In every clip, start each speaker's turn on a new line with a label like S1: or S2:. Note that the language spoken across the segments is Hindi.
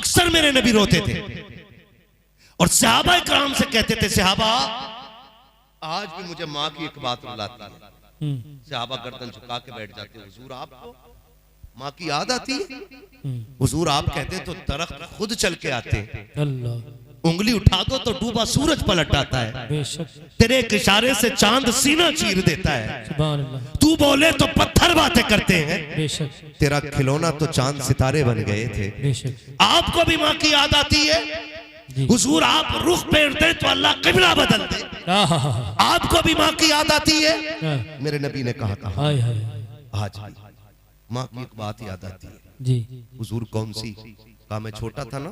S1: अक्सर मेरे नबी रोते थे और सहाबा इकराम से कहते थे, सहाबा आज भी मुझे माँ की एक बात रुलाती है। सहाबा गर्दन झुका के बैठ जाते, हुजूर आपको माँ की याद आती है? हुजूर आप कहते तो दरख्त खुद चल के आते, उंगली उठा दो तो डूबा सूरज पलट आता है, तेरे एक इशारे से चांद सीना चीर देता है, तू बोले तो पत्थर बातें करते हैं, तेरा खिलौना तो चांद सितारे बन गए थे। आपको भी माँ की याद आती है? हुजूर आप रुख फेर दे तो अल्लाह किबला बदल दे। आपको भी माँ की याद आती है? मेरे नबी ने कहा था, आज माँ की एक बात याद आती है जी। हुजूर कौन सी? कहा मैं छोटा था ना,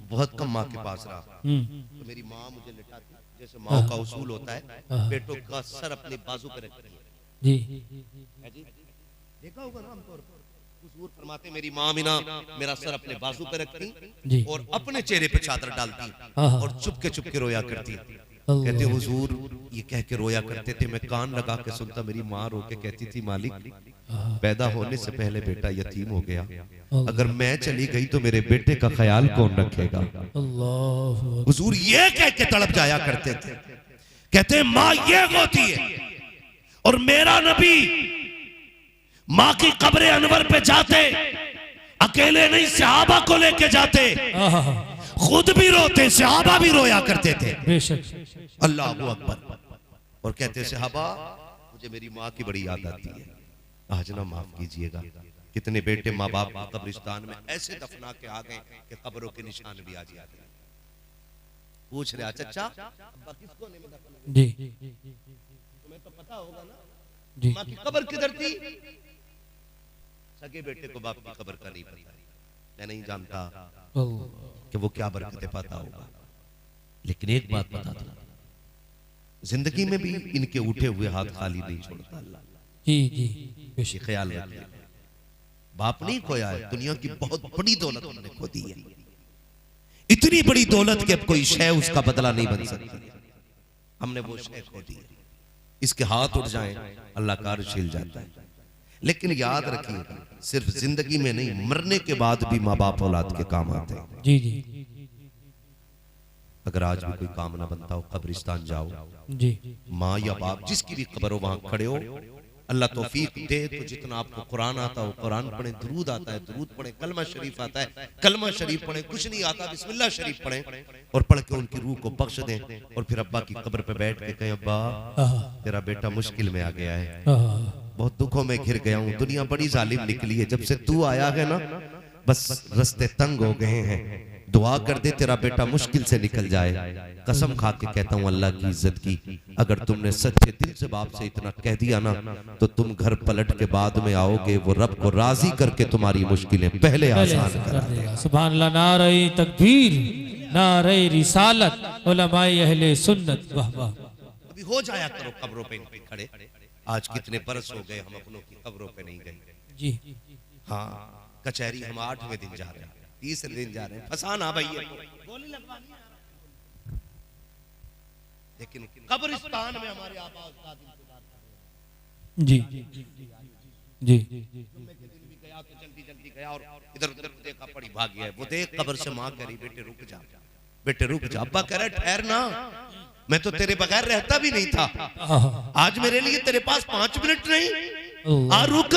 S1: बहुत कम माँ के पास रहा, तो मेरी माँ मुझे लिटाती, जैसे माँ का उसूल होता है, बेटों का सर अपने बाजू पे रखती है जी। देखा होगा ना आमतौर पर, हुजूर फरमाते मेरी माँ भी ना मेरा सर अपने बाजू पे रखती और अपने चेहरे पे चादर डालती और चुपके रोया करती। कहते हुजूर ये कह के रोया करते थे, मैं कान लगा के सुनता, मेरी माँ रो के कहती थी, मालिक पैदा होने से पहले बेटा यतीम हो गया, अगर मैं चली गई तो मेरे बेटे का ख्याल कौन रखेगा? हुजूर ये कह के तड़प जाया करते थे। कहते माँ ये होती है, और मेरा नबी माँ की कब्र अनवर पे जाते, अकेले नहीं सहाबा को लेके जाते, खुद भी रोते, सहाबा भी रोया करते थे। अल्लाह अकबर। और कहते सहाबा मुझे मेरी माँ की बड़ी याद आती है, आज ना माफ कीजिएगा। कितने बेटे माँ बाप कब्रिस्तान में ऐसे दफना के आ गए कि कब्रों के निशान भी आज याद है। पूछ रहे चचा अब्बा किसको ने जी, तुम्हें तो पता होगा ना जी, माँ की कब्र किधर थी? सगे बेटे को बाप की कब्र का नहीं पता, मैं नहीं जानता कि वो क्या बरकतें पाता होगा, लेकिन एक बात बता दो, जिंदगी में भी इनके उठे हुए हाथ खाली नहीं छोड़ता अल्लाह जी जी। ख्याल रखिए, बाप नहीं खोया है, दुनिया की बहुत बड़ी दौलत हमने खो दी है, इतनी बड़ी दौलत कि अब कोई शय उसका बदला नहीं बन सकती, हमने वो शय खो दी है। इसके हाथ उठ जाएं अल्लाह का अर्श हिल जाता है। लेकिन याद रखिए सिर्फ जिंदगी में नहीं, मरने के बाद भी माँ बाप औलाद के काम आते हैं जी जी। अगर आज भी कोई काम ना बनता हो, कब्रिस्तान जाओ जी, माँ या बाप जिसकी भी कब्र हो वहां खड़े हो, अल्लाह तौफीक दे तो जितना आपको कुरान आता हो कुरान पढ़े, दुरूद आता है दुरूद पढ़े, कलमा शरीफ आता है कलमा शरीफ पढ़े, कुछ नहीं आता बिस्मिल्लाह शरीफ पढ़े और पढ़ के उनकी रूह को बख्श दें, और फिर अब्बा की कब्र पे बैठ के कहें, अब्बा तेरा बेटा मुश्किल में आ गया है, बहुत दुखों में घिर गया हूँ, दुनिया बड़ी जालिम निकली है, जब से तू आया है ना बस रास्ते तंग हो गए हैं, दुआ कर दे तेरा बेटा मुश्किल से निकल जाए। कसम खा के कहता हूँ अल्लाह की इज्जत की, अगर तुमने सच्चे दिल से बाप से इतना कह दिया ना, तो तुम घर पलट के बाद में आओगे, वो रब को राजी करके तुम्हारी मुश्किलें पहले आसान कर देगा।
S2: सुभान अल्लाह, नारे तकबीर, नारे रिसालत, उलमाए अहले सुन्नत, वाह वाह।
S1: अभी हो जाया करो कब्रों पे खड़े, आज कितने बरस हो गए हम अपनों की कब्रों पे नहीं गए
S2: जी।
S1: हाँ कचहरी हम 8वें दिन जा रहे हैं, 30 दिन जा रहे हैं, फसाना भैया गोली लगवानी है, लेकिन कब्रिस्तान में हमारे आबा उस्ताद इंतजार कर रहे हैं
S2: जी जी।
S1: जुम्मे के दिन भी गया तो जल्दी जल्दी गया और इधर उधर देखा पड़ी भाग गया, वो देख कब्र से माँ कह रही बेटे रुक जा, बेटे रुक जा, अब्बा कह रहा ठहर ना, मैं तो तेरे बगैर रहता भी नहीं था, आज मेरे लिए तेरे पास 5 मिनट नहीं, आ रुक,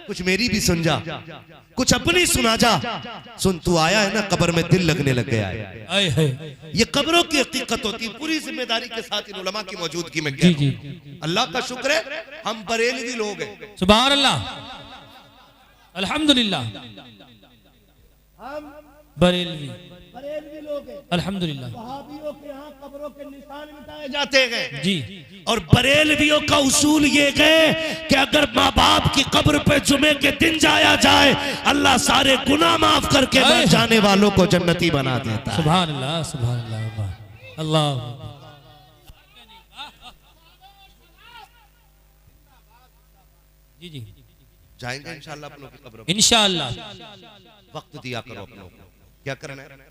S1: कुछ मेरी भी सुन जा, कुछ अपनी सुना जा, सुन तू आया है ना कब्र में दिल लगने लग गया है, ये कब्रों की हकीकत होती है, पूरी जिम्मेदारी के साथ इन उलमा की मौजूदगी में जी जी। अल्लाह का शुक्र है हम बरेलवी लोग हैं,
S2: सुभान अल्लाह, अल्हम्दुलिल्लाह,
S1: हम
S2: बरेलवी
S1: लोग हैं
S2: अल्हम्दुलिल्लाह।
S1: वहाबियों के यहाँ कब्रों के निशान मिटाए जाते हैं
S2: जी,
S1: और बरेलवियों का उसूल ये है कि अगर माँ बाप की कब्र पे जुमे के दिन जाया जाए, अल्लाह सारे गुनाह माफ करके मर जाने वालों को जन्नती बना देता है।
S2: सुभान अल्लाह, सुभान अल्लाह, अल्लाह जी जी।
S1: जाएंगे इंशाअल्लाह अपनों की कब्रों,
S2: इंशाअल्लाह।
S1: वक्त दिया करो अपनों को, क्या करना है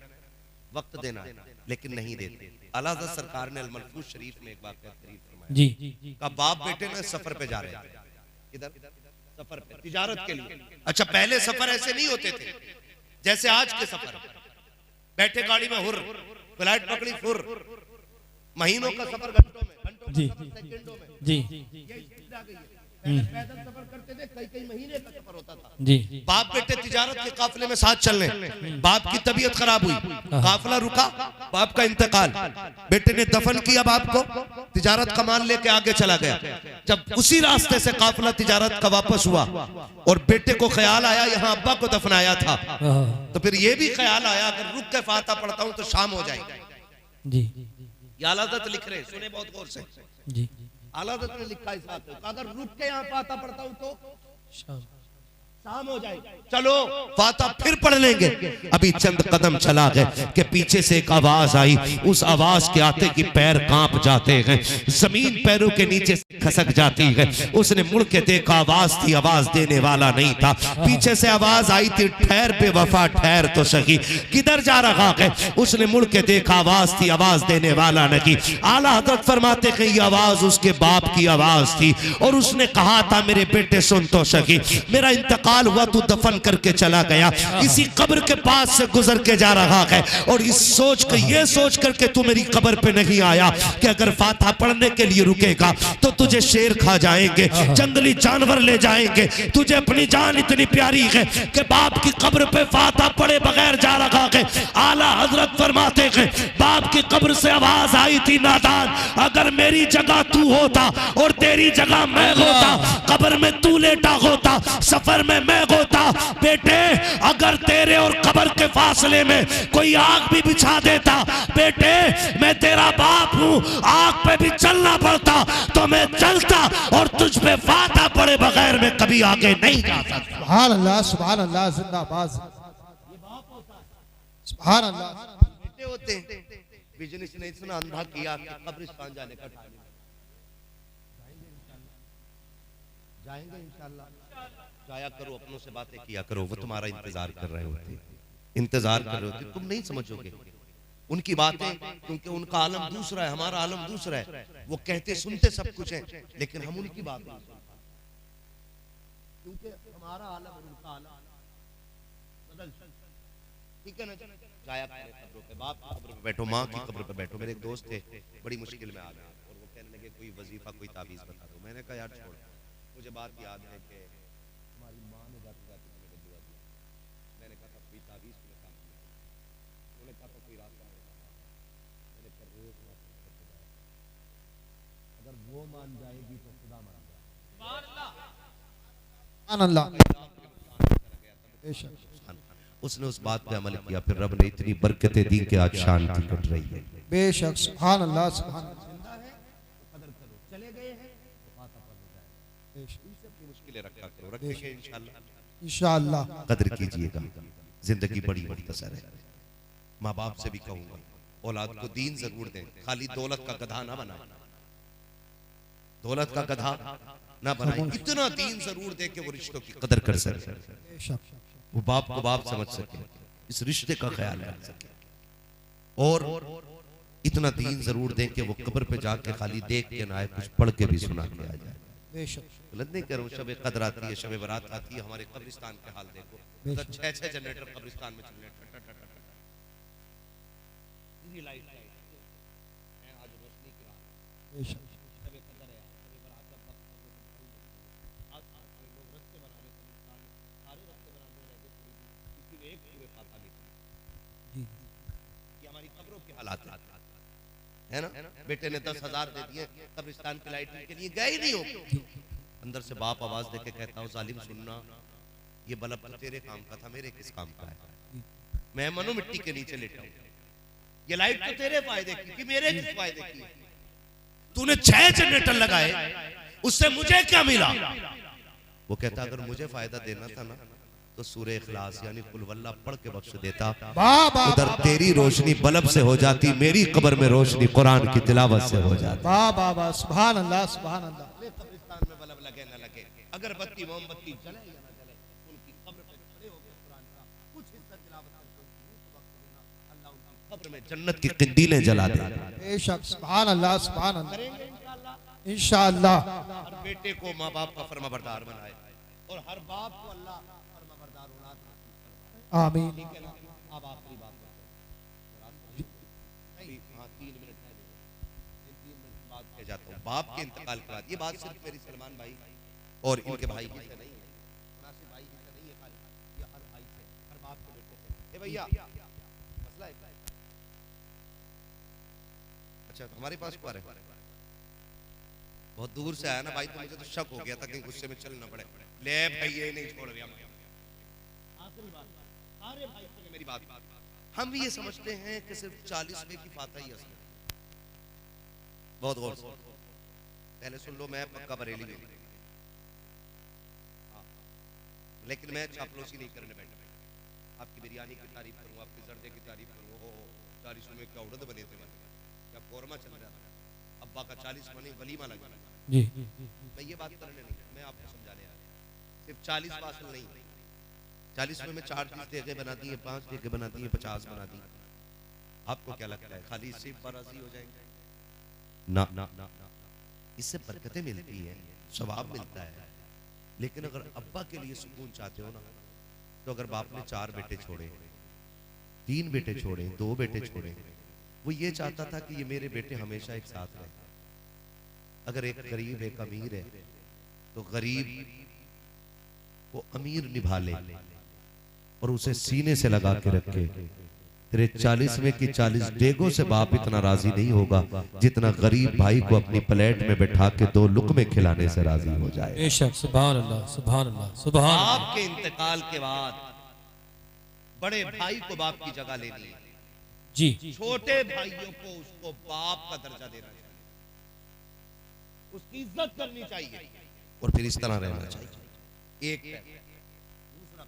S1: वक्त देना है, लेकिन नहीं देते। आला हज़रत सरकार ने अल-मलफूज शरीफ में एक वाक़या तरीफ फरमाया
S2: जी,
S1: का बाप बेटे ना सफर पे जा रहे हैं, इधर सफर पे तिजारत के लिए। अच्छा पहले सफर ऐसे नहीं होते थे, जैसे आज के सफर, बैठे गाड़ी में हुर, फ्लाइट पकड़ी फुर, महीनों का सफर घंटों में,
S2: जी
S1: सेकंडों में,
S2: जी
S1: पैदल सफर करते थे, कई कई महीने का सफर होता था।
S2: जी
S1: बाप बेटे तिजारत के काफिले में साथ चलने, बाप की तबीयत खराब हुई, काफिला रुका, बाप का इंतकाल, बेटे ने दफन किया बाप को, तिजारत का माल लेके आगे चला गया। जब उसी रास्ते से काफिला तिजारत का वापस हुआ और बेटे को ख्याल आया यहाँ अब्बा को दफनाया था, तो फिर ये भी ख्याल आया अगर रुक के फाता पढ़ता हूँ तो शाम हो जाएगी।
S2: जी
S1: ये आला हज़रत लिख रहे, सुने बहुत गौर से,
S2: जी
S1: आला हज़रत ने लिखा इस बात को, अगर रुक के यहाँ फाता पढ़ता हूँ तो शाम हो जाएगी। चलो फाता फिर पढ़ लेंगे। अभी चंद कदम चला गए कि पीछे से एक आवाज आई, उस आवाज के आते कि पैर कांप जाते हैं, जमीन पैरों के नीचे खसक जाती है। उसने मुड़ के देखा, आवाज थी, आवाज देने वाला नहीं था। पीछे से आवाज आई थी, ठहर बेवफा ठहर तो सही, किधर जा रहा है? उसने मुड़ के देखा, आवाज थी, आवाज देने वाला नहीं। आला हज़रत फरमाते हैं ये आवाज उसके बाप की आवाज थी और उसने कहा था मेरे बेटे सुन तो सही, मेरा इंतकाल हुआ, तू दफन करके चला गया, इसी कब्र के पास से गुजर के जा रहा है और इस सोच के, ये सोच करके तू मेरी कब्र पे नहीं आया कि अगर फातिहा पढ़ने के लिए रुकेगा तो तुझे शेर खा जाएंगे, जंगली जानवर ले जाएंगे, तुझे अपनी जान इतनी प्यारी है कि बाप की कब्र पे फातिहा पढ़े बगैर जा रहा है। आला हजरत फरमाते हैं बाप की कब्र से आवाज आई थी, नादान अगर मेरी जगह तू होता और तेरी जगह मैं होता, कब्र में तू लेटा होता, सफर में मैं होता, बेटे अगर तेरे और कब्र के फासले में कोई आग भी बिछा देता, बेटे मैं तेरा बाप हूं, आग पे भी चलना पड़ता तो मैं चलता और तुझ पे फातिहा पढ़े बगैर मैं कभी आगे नहीं जा सकता।
S3: सुभान अल्लाह, सुभान अल्लाह, जिंदाबाद, सुभान अल्लाह।
S1: बेटे होते हैं, बिजनेस ने इतना अंधा किया कि कब्रिस्तान जाने का टाइम जाएंगे इंशाल्लाह। जाया करो, अपनों से बातें किया करो, वो तुम्हारा इंतजार कर रहे होते, इंतजार कर रहे होते, तुम नहीं समझोगे उनकी बातें, क्योंकि उनका आलम दूसरा है, हमारा आलम दूसरा है। वो कहते सुनते सब कुछ है, लेकिन हम उनकी बात नहीं सुनते, क्योंकि हमारा आलम और उनका आलम बदल, ठीक है ना। जाया करो कब्रों पे, बाप की कब्र पे बैठो, माँ की कब्र पे बैठो। मेरे एक दोस्त थे, बड़ी मुश्किल में आ गए और वो कहने लगे कोई वजीफा कोई ताबीज बता दो। मैंने कहा यार छोड़, मुझे बात याद है कि हमारी माँ ने जाते जाते हमें दुआ दी। मैंने कहा था कोई ताबीज में काम किया, उन्होंने कहा था कोई रास्ता नहीं था। मैंने कहा रोज अगर वो मान जाएगी तो खुदा मान जाएगा।
S3: सुभान अल्लाह।
S1: उसने उस बात पे अमल किया, फिर रब ने इतनी बरकतें दी कि आज शांति कट रही है।
S3: बेशक, सुभान अल्लाह, सुभान अल्लाह।
S1: चले गए हैं तो फातिहा पढ़ जाए, इनसे अपनी मुश्किलें रखा करो, रखेंगे इंशाल्लाह।
S3: इंशाअल्लाह
S1: कदर कीजिएगा, जिंदगी बड़ी मुख्तसर है। माँ बाप से भी कहूंगा औलाद को दीन जरूर दें, खाली दौलत का गधा ना बनाए, दौलत का गधा ना बनाए, इतना दीन जरूर दे कि वो रिश्तों की कदर कर सके,
S3: बेशक,
S1: वो बाप को बाप समझ सके, इस रिश्ते का ख्याल रख सके, और इतना दीन जरूर दें कि वो कब्र पे जाके खाली देख के ना आए, कुछ पढ़ के भी सुना के आ जाए।
S3: बेशक,
S1: गलत नहीं करूं, शब कदर आती है, शब बारात आती है, हमारे कब्रिस्तान के हाल देखो, अगर 6-6 जनरेटर कब्रिस्तान में चलने, लाइट आज रोशनी की रात,
S3: बेशक,
S1: शब कदर है, शब बारात का वक्त, आज लोग रस्ते बना रहे, कब्रिस्तान सारे रस्ते बनाने रह गए, किसी ने एक पूरे फातिहा नहीं पढ़ा।
S3: जी,
S1: ये हमारी कब्रों के हालात है ना। बेटे ने 10,000 दे दिए कब्रिस्तान की लाइटिंग के लिए, गए ही नहीं हो। अंदर से बाप आवाज देके कहता हूँ जालिम सुनना, ये बल्ब तो तेरे काम का था, मेरे किस काम का है? मैं मनो मिट्टी के नीचे लेटा हूँ, ये लाइट तो तेरे फायदे की थी, मेरे किस फायदे की? तूने 6 जनरेटर लगाए, उससे मुझे क्या मिला? वो कहता अगर मुझे फायदा देना था ना तो सूरह इखलास यानी कुल वल्लाह पढ़ के बख्श देता, उधर तेरी रोशनी बल्ब से हो जाती, मेरी कब्र में रोशनी कुरान की तिलावत से हो जाती।
S3: वाह वाह वाह, सुभान अल्लाह, सुभान अल्लाह।
S1: कब्रिस्तान में बल्ब लगे न लगे, अगरबत्ती मोमबत्ती जले या न जले, उनकी कब्र पे खड़े होकर कुरान का कुछ हिस्सा तिलावत करना, अल्लाह उनकी कब्र में जन्नत की किंदीलें जला दे।
S3: बेशक, सुभान अल्लाह, सुभान अल्लाह, इंशाअल्लाह।
S1: हर बेटे को माँ बाप का फर्माबरदार बनाए और हर बाप को अल्लाह फर्माबरदार औलाद
S3: आमीन।
S1: ठीक है ना? अब आखिरी बात नहीं, हाँ 3 मिनट पहले, 3 मिनट बाद कह जाता हूँ। बाप के इंतकाल के बाद, ये बात सिर्फ मेरी सलमान भाई और इनके भाई की से नहीं है, मुनासिब भाई की से नहीं है खाली, ये हर भाई से, हर बाप के बेटे से। ए भैया, मसला है। अच्छा, हमारे पास क्यों आ रहे हैं? बहुत दूर से आया ना भाई, तो मुझे तो शक हो गया था कहीं गुस्से में चल ना पड़े। ले भाई, ये नहीं छोड़ रहे हम। आखिरी बात, सारे भाई सुने मेरी बात। हम भी ये समझते हैं कि सिर्फ 40वें की फातह ही असली। बहुत गौर से पहले सुन लो, मैं पक्का बरेली में, लेकिन मैं चापलूसी नहीं करने बैठा। आपकी बिरयानी की तारीफ करूँ, आपके जर्दे की तारीफ करूँ। हो 40 में क्या उड़द बने थे, क्या कोरमा चल रहा था, अब्बा का 40 मनी वलीमा लगा
S2: जी।
S1: मैं ये बात करने नहीं, मैं आपको समझाने आया। सिर्फ 40 पासल नहीं, 40 में 4 चीज दे के बना दी है, 5 दे के बना दी है, 50 बना दी। आपको क्या लगता है खाली सिर्फ बराजी हो जाएंगे? ना, इससे बरकतें मिलती है, सवाब मिलता है। लेकिन अगर अब्बा के लिए सुकून चाहते हो ना, तो अगर बाप ने 4 बेटे छोड़े, 3 बेटे छोड़े, 2 बेटे छोड़े, वो ये चाहता था कि ये मेरे बेटे हमेशा एक साथ रहे। अगर एक गरीब एक अमीर है, तो गरीब को अमीर निभा ले और उसे सीने से लगा के रखे। तेरे 40वें की 40 डेगों से बाप इतना राजी नहीं होगा जितना गरीब भाई को अपनी प्लेट में बैठा के 2 लुकमे खिलाने से राजी हो जाए।
S2: बेशक, सुभान अल्लाह, सुभान अल्लाह, सुभान अल्लाह।
S1: बाप के इंतकाल के बाद बड़े भाई को बाप की जगह लेनी है,
S2: जी।
S1: छोटे भाइयों को उसको बाप का दर्जा देना चाहिए, उसकी इज्जत करनी चाहिए, और फिर इस तरह रहना चाहिए। एक दूसरा,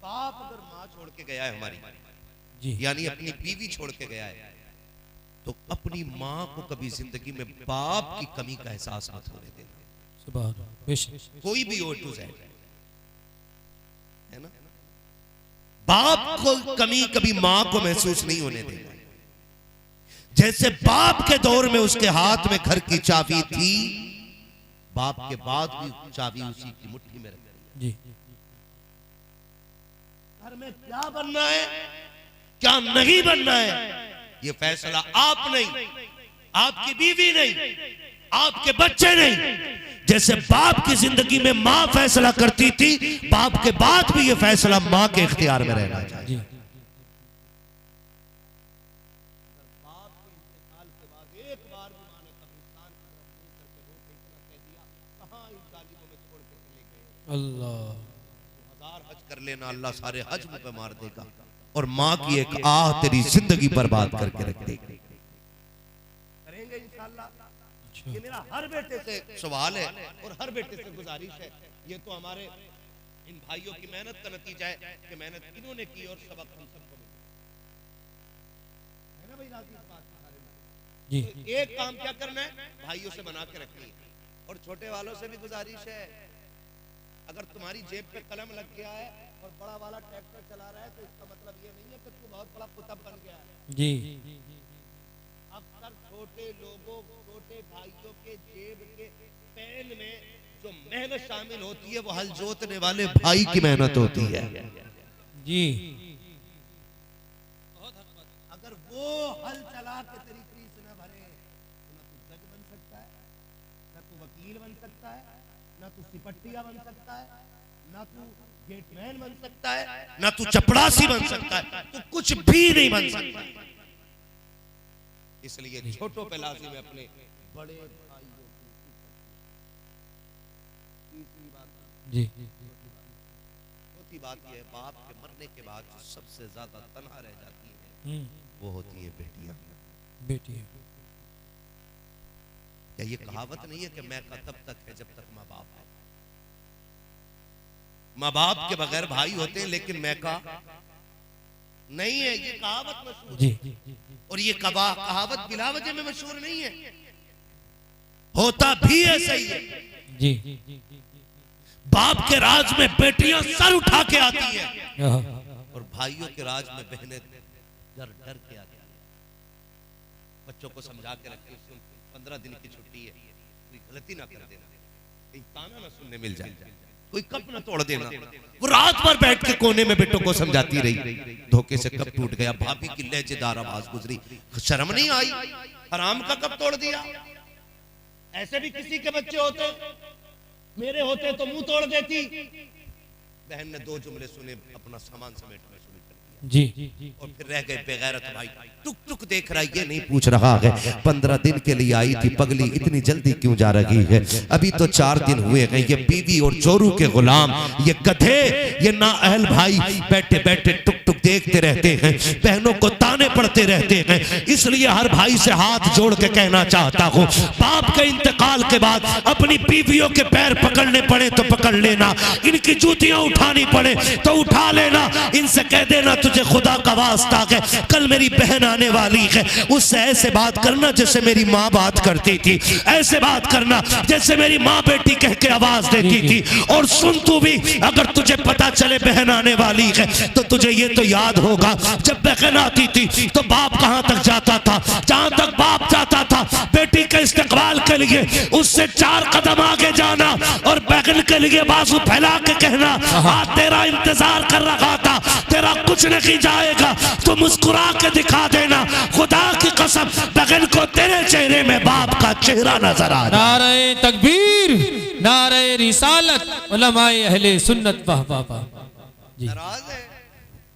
S1: बाप अगर माँ छोड़ के गया है हमारी,
S2: जी।
S1: यानी अपनी बीवी छोड़ के गया है, तो अपनी माँ को कभी जिंदगी में बाप की कमी का एहसास मत होने देना।
S2: सुभान अल्लाह, बेशक।
S1: कोई भी हो टू जेड, है ना? बाप को कमी कभी माँ को महसूस नहीं होने देना। जैसे बाप के दौर में उसके हाथ में घर की चाबी थी, बाप के बाद भी चाबी उसी की मुट्ठी में रखी।
S2: जी।
S1: घर में क्या बनना है, क्या नहीं बनना है, ये फैसला आप नहीं, आपकी बीवी नहीं, आपके बच्चे नहीं। जैसे बाप की जिंदगी में माँ फैसला करती थी, बाप के बाद भी ये फैसला माँ के इख्तियार में रहना चाहिए।
S2: जी।
S1: बाप के इंतकाल के बाद एक बार भी माँ ने कब्रिस्तान की तरफ मुंह करके रो के इतना कह दिया, कहाँ इन जालिमों में छोड़ के चले गए।
S2: अल्लाह।
S1: 1000 हज कर लेना, अल्लाह सारे हज मुंह पे मार देगा, और माँ की एक आह तेरी जिंदगी बर्बाद करके रख देगी। करेंगे इंशाअल्लाह। ये मेरा हर बेटे से सवाल है और हर बेटे से गुजारिश है। ये तो हमारे इन भाइयों की मेहनत का नतीजा है कि मेहनत इन्होंने की और सबक हम सबको मिला, है ना भाई? राजी इस बात के।
S2: जी।
S1: तो एक काम क्या करना है, भाइयों से बना के रखनी है। और छोटे वालों से भी गुजारिश है, अगर तुम्हारी जेब पे कलम लग गया है और बड़ा वाला ट्रैक्टर चला रहा है, तो इसका मतलब ये नहीं है कि तू बहुत बड़ा कुतब बन गया है।
S2: जी।
S1: अक्सर छोटे लोगों, छोटे भाइयों के जेब के पेन में जो मेहनत शामिल होती है, वो हल जोतने वाले भाई की मेहनत होती है।
S2: जी।
S1: अगर वो हल चला के तेरी फीस न भरे, तो ना तू जज बन सकता है, ना तू वकील बन सकता है, ना तू सिपट्टिया बन सकता है, ना तू गेटमैन बन सकता है, ना तू चपड़ासी बन सकता है, तू कुछ भी नहीं बन सकता। इसलिए छोटों पे लाजिम है अपने बड़े भाइयों की। तीसरी बात,
S2: जी।
S1: चौथी बात यह है, बाप के मरने के बाद जो सबसे ज्यादा तन्हा रह जाती है, वो होती है बेटियां।
S2: बेटी।
S1: क्या ये कहावत नहीं है कि मैं का तब तक है जब तक माँ बाप है? माँ बाप के बगैर भाई होते हैं, लेकिन मैं का नहीं है। ये कहावत मशहूर
S2: जी।
S1: है, और ये कहावत बिला वजह में मशहूर नहीं है, होता भी ऐसा ही है।
S2: जी।
S1: बाप के राज में बेटियां सर उठा के आती हैं,
S2: हाँ।
S1: और भाइयों के राज में बहनें डर डर के आती हैं। बच्चों को समझा के रखते, 15 दिन की छुट्टी है, कोई गलती ना कर देना, कहीं ताना ना सुनने मिल जाए। कोई कप न तोड़ देना। वो रात भर बैठ के कोने में बेटों को समझाती रही, धोखे से कप टूट गया, भाभी की लहजेदार आवाज गुजरी, शर्म नहीं आई, हराम का कप तोड़ दिया। ऐसे भी किसी के बच्चे होते, मेरे होते तो मुंह तोड़ देती। बहन ने 2 जुमले सुने, अपना सामान समेटना शुरू कर दिया
S2: जी।
S1: और फिर रह गए बेगैरत भाई। टुक टुक देख रहा है, ये नहीं पूछ रहा है 15 दिन के लिए आई थी पगली, इतनी जल्दी क्यों जा रही है, अभी तो 4 दिन हुए हैं। ये बीवी और चोरू के गुलाम, ये गधे, ये नाअहल भाई बैठे बैठे टुक टुक देखते रहते हैं, बहनों को ताने पड़ते रहते हैं। इसलिए हर भाई से हाथ जोड़ के कहना चाहता हूँ, बाप के इंतकाल के बाद अपनी बीवियों के पैर पकड़ने पड़े तो पकड़ लेना, इनकी जूतियां उठानी पड़े तो उठा लेना, इनसे कह देना तुझे खुदा का वास्ता है, कल मेरी बहन आने वाली है, उससे ऐसे बात करना जैसे मेरी माँ बात करती थी, ऐसे बात करना जैसे मेरी माँ बेटी कह के आवाज देती थी। और सुन तू भी, अगर तुझे पता चले बहन आने वाली है तो तुझे ये तो याद होगा, जब बहन आती थी तो बाप कहां तक जाता था, जहां तक बाप जाता था बेटी के इस्तकबाल के लिए उससे 4 कदम आगे जाना और बहन के लिए बाजू फैला के कहना, आज तेरा इंतजार कर रहा था, तेरा कुछ नहीं जाएगा, तो मुस्कुरा के दिखा देना, खुदा की कसम बहन को तेरे चेहरे में बाप का चेहरा नजर आ रहा।
S2: नारे तकबीर, नारे रिसालत, उलमाए अहले सुन्नत, वाह वाह वाह। जी
S1: नाराज है,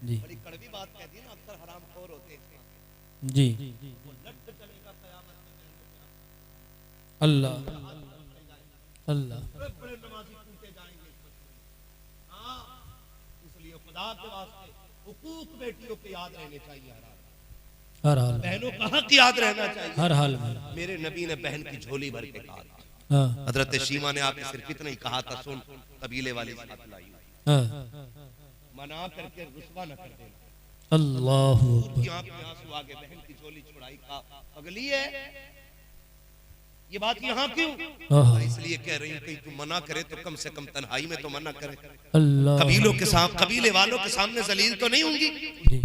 S2: जी
S1: बड़ी कड़वी बात कह दी ना, अक्सर हरामखोर होते हैं।
S2: जी। अल्लाह अल्लाह।
S1: बड़े नमाजी टूटे जाएंगे। हाँ, इसलिए खुदा के वास्ते हुकूक बेटियों पे याद रहने चाहिए,
S2: हर हाल में,
S1: बहनों का हक याद रहना चाहिए।
S2: हर हाल में।
S1: मेरे नबी ने बहन की झोली भर के कहा,
S2: हाँ
S1: हजरत शीमा ने आके सिर्फ इतना ही कहा था, सुन कबीले वाली साथ लाई,
S2: हाँ।
S1: मना करके रुस्वा न कर देना।
S2: अल्लाह
S1: की आंख में आंसू आ गए, बहन की झोली छुड़ाई, का पगली है ये बात यहाँ क्यों? इसलिए कह रही हूँ कहीं तू मना करे तो कम से कम तन्हाई में तो मना करे,
S2: अल्लाह।
S1: कबीलों के सामने, कबीले वालों के सामने जलील तो नहीं होंगी।
S2: जी।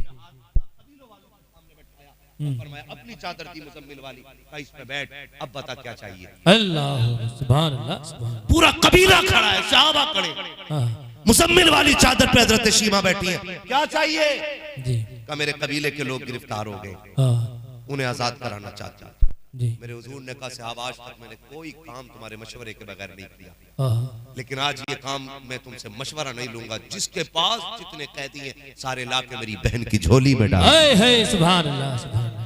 S1: फरमाया अपनी चादर थी मुजम्मिल वाली, कहा इस पे बैठ, अब बता क्या चाहिए।
S2: अल्लाह सुभान अल्लाह सुभान।
S1: पूरा कबीला खड़ा है, सहाबा खड़े,
S2: हाँ
S1: मुजम्मिल वाली चादर पे हजरत शीमा बैठी है, क्या चाहिए?
S2: जी।
S1: कहा मेरे कबीले के लोग गिरफ्तार हो गए,
S2: हाँ
S1: उन्हें आजाद कराना चाहता हूं।
S2: जी।
S1: मेरे हुजूर ने कहा साहब आज तक मैंने कोई काम तुम्हारे मशवरे के बगैर नहीं किया,
S2: हाँ
S1: लेकिन आज ये काम मैं तुमसे मशवरा नहीं लूंगा, जिसके पास जितने कैदी हैं सारे लाके मेरी बहन की झोली में डाल,
S2: है सुभान अल्लाह सुभान अल्लाह।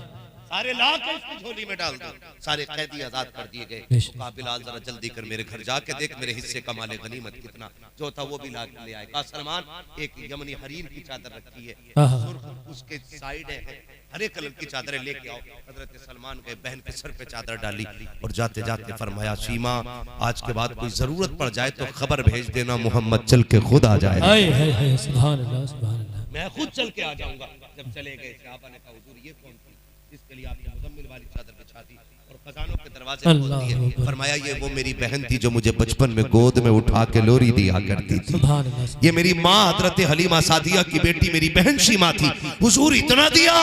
S1: सारे लाके उसकी झोली में डाल दो, सारे कैदी आजाद कर दिए गए।
S2: बेशक।
S1: कहा बिलाल जरा जल्दी कर मेरे घर जाके देख मेरे हिस्से का माले गनीमत कितना, जो था वो भी ला ले आए। कहा सलमान एक यमनी हरीर की चादर रखी है,
S2: हाँ।
S1: सुर्ख उसके साइड है, हरे कलर की चादरें लेके आओ। हजरत सलमान गए, बहन के सर पे चादर डाली और जाते जाते फरमाया शीमा आज के बाद कोई जरूरत पड़ जाए तो खबर भेज देना, मोहम्मद चल के खुद आ जाए।
S2: है सुभान अल्लाह सुभान अल्लाह।
S1: मैं खुद चल के आ जाऊंगा। जब चले गए सहाबा ने कहा हुजूर ये कौन थी जिसके लिए आपने मुजम्मिल वाली चादर बिछा दी और खजानों के दरवाजे खोल दिए? फरमाया ये वो मेरी बहन थी जो मुझे बचपन में गोद में उठा के लोरी दिया करती थी,
S2: सुभान अल्लाह।
S1: ये मेरी माँ हजरत हलीमा सादिया की बेटी मेरी बहन शीमा थी। हुजूर इतना दिया?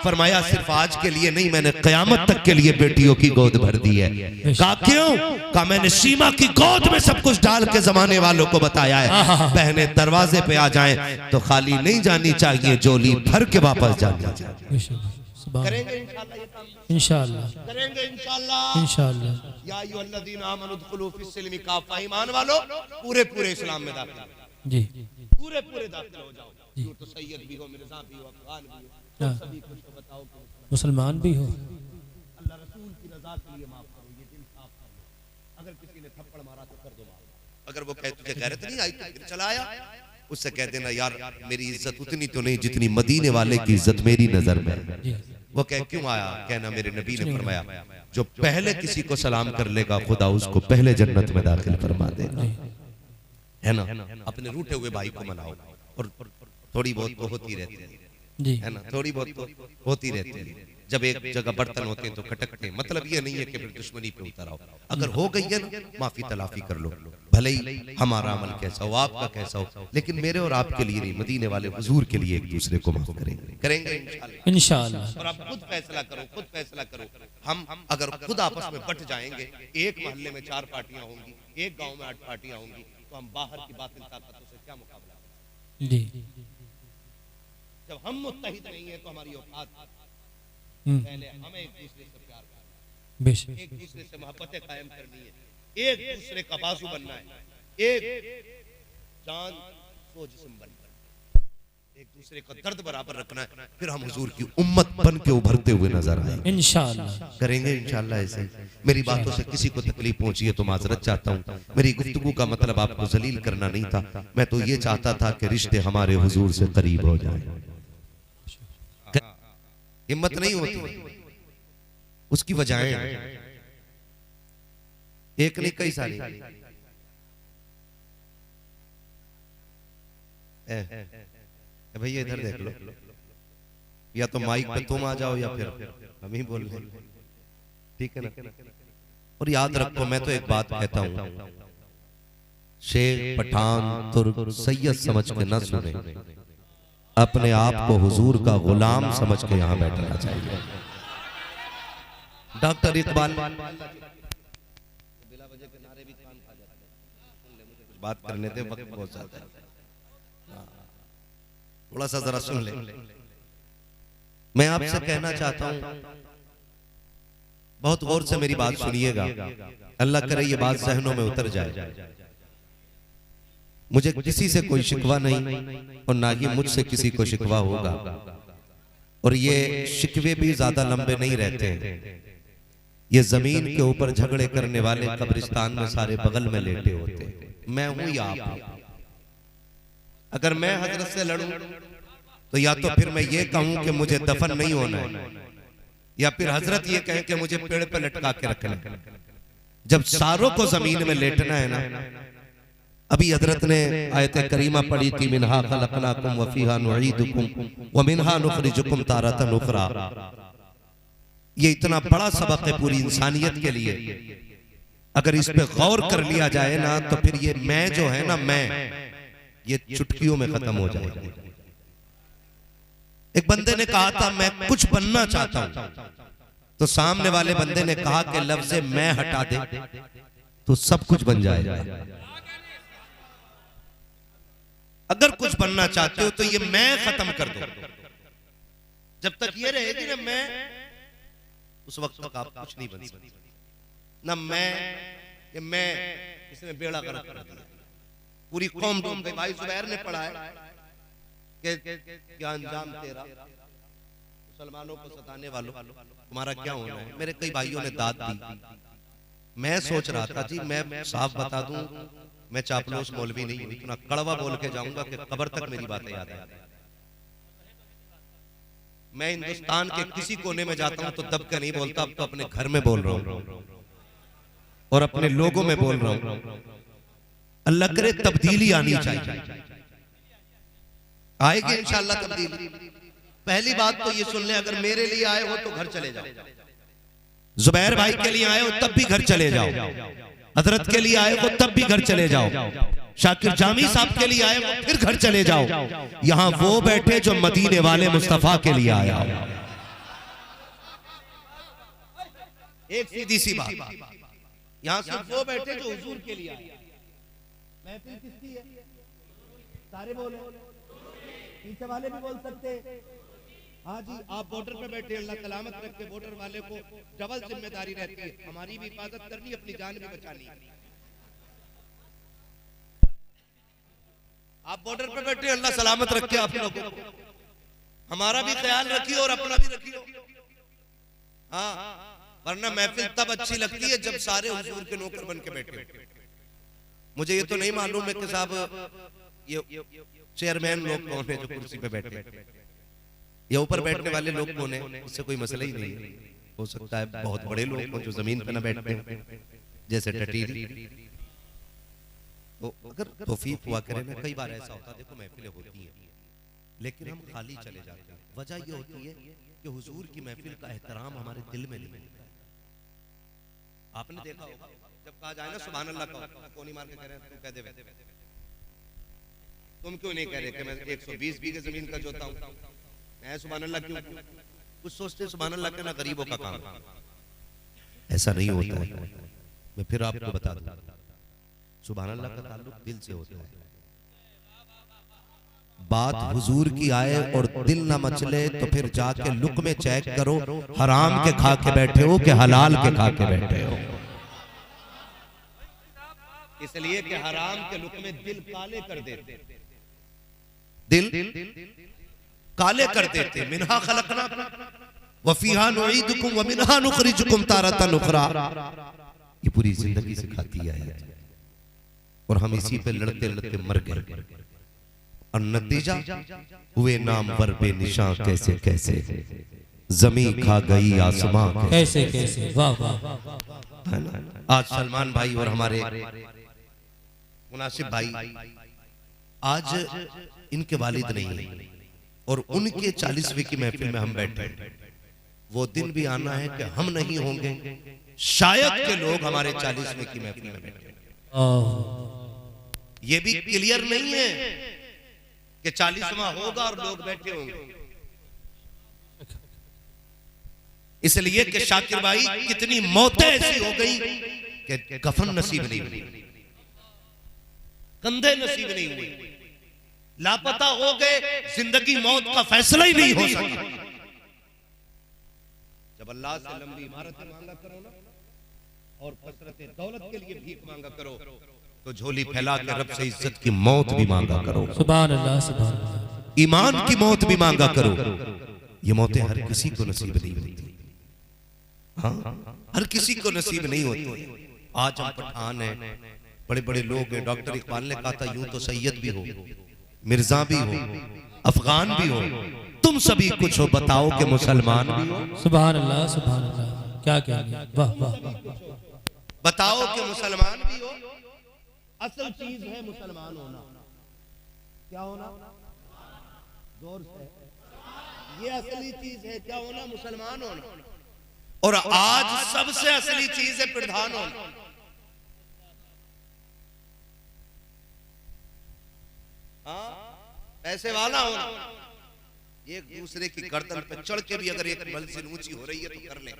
S1: फरमाया सिर्फ आज के लिए नहीं, मैंने कयामत तक के लिए बेटियों की गोद भर दी है। कहा क्यों? कहा मैंने शीमा की गोद में सब कुछ डाल के जमाने वालों को बताया है, बहनें दरवाजे पे आ जाएं तो खाली नहीं जानी चाहिए, जोली भर के वापस जानी चाहिए। करेंगे इंशाअल्लाह ये काम,
S2: इंशाअल्लाह
S1: करेंगे इंशाअल्लाह।
S2: इंशाअल्लाह।
S1: या अय्युहल्लज़ीना आमनु दुखुलू फिस्सिल्मि काफ़ा, ईमान वालों पूरे पूरे इस्लाम में दाखिल हो,
S2: जी
S1: पूरे पूरे दाखिल हो जाओ। यूं तो सैयद भी हो, मिर्जा भी हो, अफगान भी हो,
S2: हाँ।
S1: सभी कुछ तो बताओ कि
S2: मुसलमान भी हो।
S1: अल्लाह रसूल की रजा के लिए माफ करो, ये दिल साफ कर लो। अगर किसी ने थप्पड़ मारा तो कर दो माफ, अगर वो कहे तुझे गैरत नहीं आई तो फिर चला आया, उससे कह देना यार मेरी इज्जत उतनी तो नहीं जितनी मदीने वाले की इज्जत मेरी नजर में है। वो कह क्यों आया? कहना मेरे नबी ने फरमाया जो पहले किसी को सलाम कर लेगा खुदा उसको पहले जन्नत में दाखिल फरमा देगा, है ना। अपने रूठे हुए भाई को मनाओ, और थोड़ी बहुत तो होती रहती है,
S2: जी
S1: है ना, थोड़ी बहुत तो होती रहती है। जब एक जगह बर्तन होते हैं तो खटकते हैं, मतलब ये नहीं है कि फिर दुश्मनी पे उतर आओ। अगर हो गई है ना माफी तलाफी कर लो, भले ही हमारा अमल कैसा हो आपका कैसा हो, लेकिन मेरे और आपके लिए नहीं, मदीने वाले हुजूर के लिए एक दूसरे को माफ करेंगे, करेंगे
S2: इंशाअल्लाह।
S1: और आप खुद फैसला करो, खुद फैसला करो। हम अगर खुद आपस में बट जाएंगे, एक मोहल्ले में 4 पार्टियां होंगी, एक गांव में 8 पार्टियां होंगी, तो हम बाहर की बातिल ताकतों से क्या मुकाबला करें?
S2: जी
S1: जब हम मुत्तहिद नहीं है तो हमारी औकात, पहले हमें एक दूसरे से प्यार करना है,
S2: बेशक
S1: एक दूसरे से मोहब्बतें कायम करनी है, एक दूसरे का बाजू बनना है, एक जान सो जिस्म बनना है, एक दूसरे का दर्द बराबर रखना है, फिर हम हुजूर की उम्मत बन के उभरते हुए नजर आएंगे।
S2: इंशाअल्लाह
S1: करेंगे इंशाअल्लाह ऐसे। मेरी बातों से किसी को तकलीफ पहुंची है तो माजरत चाहता हूँ। मेरी गुफ्तगू का मतलब आपको जलील करना नहीं था, मैं तो ये चाहता था कि रिश्ते हमारे हुजूर से करीब हो जाए। हिम्मत नहीं होती, उसकी वजहें एक नहीं कई सारी। भैया इधर देख लो, या तो माइक पे तुम आ जाओ या फिर हम ही बोल रहे, ठीक है ना? और याद रखो, मैं तो एक बात कहता हूं, शेख पठान तुर्क सैयद समझ के न सुने, अपने आप को हुजूर का गुलाम समझ के यहां बैठना चाहिए। डॉक्टर इकबाल बिला वजह के नारे भी कान खा जाते हैं। कुछ बात करने दे, वक्त बहुत ज्यादा है, थोड़ा सा जरा सुन ले। मैं आपसे कहना चाहता हूं, बहुत गौर से मेरी बात सुनिएगा, अल्लाह करे ये बात जहनों में उतर जाए। मुझे किसी से कोई शिकवा नहीं और ना ही मुझसे किसी को शिकवा होगा, और ये शिकवे भी ज्यादा लंबे नहीं रहते हैं। ये जमीन के ऊपर झगड़े करने वाले कब्रिस्तान में सारे बगल में लेटे होते हैं। मैं हूं या आप? अगर मैं हजरत से लड़ूं तो या तो फिर मैं ये कहूं कि मुझे दफन नहीं होना है, या फिर हजरत ये कहें कि मुझे पेड़ पे लटका के रखना है। जब सारों को जमीन में लेटना है ना, अभी हजरत ने आयत करीमा पढ़ी थी, मिनहा खलकनाकुम व फीहा नुईदुकुम व मिनहा नुखरिजुकुम तारतन उखरा। ये इतना बड़ा सबक है पूरी इंसानियत के लिए। अगर इस पे गौर कर लिया जाए ना, तो फिर ये मैं जो है ना, मैं ये चुटकियों में खत्म हो जाएगा। एक बंदे ने कहा था मैं कुछ बनना चाहता हूं, तो सामने वाले बंदे ने कहा कि लफ्ज़ मैं हटा दे तो सब कुछ बन जाएगा। अगर कुछ बनना चाहते हो तो ये मैं खत्म कर दो। जब तक ये रहेगी ना मैं, उस वक्त तक आप कुछ नहीं बन सकते। ना मैं इसने बेड़ा गर्क कर दिया, पूरी कौम डूब गई। भाई जुबैर ने पढ़ा है कि क्या अंजाम तेरा मुसलमानों को सताने वालों, तुम्हारा क्या होना है। मेरे कई भाइयों ने दाद दी। मैं सोच रहा था जी, मैं साफ बता दूं, मैं चापलूस मौलवी नहीं हूं, इतना कड़वा बोल के जाऊंगा कि कब्र तक मेरी बातें याद आ जाए। मैं हिंदुस्तान के किसी कोने में जाता हूं तो दब के नहीं बोलता, अब तो अपने घर में बोल रहा हूं और अपने लोगों में बोल रहा हूं। अल्लाह करे तब्दीली आनी चाहिए, आएगी इंशाअल्लाह तब्दीली। पहली बात तो ये सुन ले, अगर मेरे लिए आए हो तो घर चले जाओ, जुबैर भाई के लिए आए हो तब भी घर चले जाओ, हजरत के लिए आए हो तब भी घर चले जाओ, शाकिर जामी साहब के लिए आए हो फिर घर चले जाओ। यहां वो बैठे जो मदीने वाले मुस्तफा के लिए आया। एक सीधी सी बात, यहां सिर्फ वो बैठे जो हुजूर के लिए आए। महफिल किसकी है? सारे बोले, पीछे वाले भी बोल सकते। हाँ जी, आप बॉर्डर पे बैठे, अल्लाह सलामत रखे। बॉर्डर वाले को डबल जिम्मेदारी रहती है, हमारी भी हिफाजत करनी, अपनी जान भी बचानी। आप बॉर्डर पे बैठे, अल्लाह सलामत रखे आप लोगों को, हमारा भी ख्याल रखिए और अपना भी रखिए। हाँ, वरना महफिल तब अच्छी लगती है जब सारे हुजूर के नौकर बन के बैठे। मुझे ये तो नहीं मालूम है कि साहब ये चेयरमैन लोग कौन है जो कुर्सी पे बैठे, या ऊपर बैठने वाले लोग कौन है, इससे कोई मसला ही नहीं है। हो सकता है बहुत बड़े लोग हो जो जमीन पे ना बैठते हैं, जैसे टटीरी। तो अगर तौफीक हुआ करे ना, कई बार ऐसा होता है, देखो महफिलें होती हैं लेकिन हम खाली चले जाते हैं। वजह ये होती है कि हुजूर की महफिल का एहतराम हमारे दिल में नहीं मिलता। आपने देखा होगा जब कहा जाए ना सुभान अल्लाह का, कोनी मार के कह रहे हैं, तू कह दे, तुम क्यों नहीं कह रहे कि मैं 120 बीघे जमीन का जोता हूं, मैं सुभान अल्लाह क्यों? कुछ सोचते सुभान अल्लाह कहना गरीबों का काम। ऐसा नहीं होता है। मैं फिर आपको बता दूं, सुभान अल्लाह का ताल्लुक दिल से होता है। बात हुजूर की आए और दिल ना मचले तो फिर जाके लुक में चेक करो, हराम के खा के बैठे हो कि हलाल के खा के बैठे हो। इसलिए कि हराम के लुक में दिल काले कर देते, दिल काले कर देते। मिनहा खलकना व फीहा नुईदुकुम व मिनहा नुखरिजुकुम तारतन उखरा, ये पूरी जिंदगी सिखाती है और हम इसी पे लड़ते लड़ते मर गए और नतीजा हुए नामवर बेनिशान कैसे कैसे, जमीन खा गई आसमां
S2: कैसे कैसे। वाह वाह।
S1: आज सलमान भाई और हमारे मुनासिब भाई, आज इनके वालिद नहीं है और उनके 40वीं की महफिल में हम बैठे। वो दिन भी आना है कि हम नहीं होंगे, शायद के लोग हमारे 40वीं की महफिल में बैठे। ये भी क्लियर नहीं है कि 40वां होगा और लोग बैठे होंगे। इसलिए कि शाकिर भाई कितनी मौतें ऐसी हो गई कि कफन नसीब नहीं हुई, कंधे नसीब नहीं हुए, लापता हो गए, जिंदगी मौत का फैसला ही नहीं हो सका। जब अल्लाह से लंबी इमारतें मांगा करो ना और कसरत दौलत के लिए भीख मांगा करो, तो झोली फैला के रब से इज्जत की मौत भी मांगा करो।
S2: सुभान अल्लाह सुभान अल्लाह।
S1: ईमान की मौत भी मांगा करो। ये मौतें हर किसी को नसीब नहीं होती। हाँ, हर किसी को नसीब नहीं होती। आज हम पठान हैं, बड़े बड़े लोग हैं। डॉक्टर इकबाल ने कहा था यूं तो सैयद भी हो, मिर्जा भी हो, अफगान भी हो, तुम सभी कुछ हो, बताओ कि मुसलमान भी हो।
S2: सुभान अल्लाह सुभान अल्लाह। क्या क्या वाह वाह।
S1: बताओ कि मुसलमान भी हो। असल चीज है मुसलमान होना। क्या होना? जोर से। ये असली चीज है। क्या होना? मुसलमान होना। और आज सबसे असली चीज है प्रधान होना। हाँ, पैसे वाला होना। एक दूसरे की गर्दन पर चढ़ के भी अगर एक मंजिल ऊंची हो रही है तो कर ले,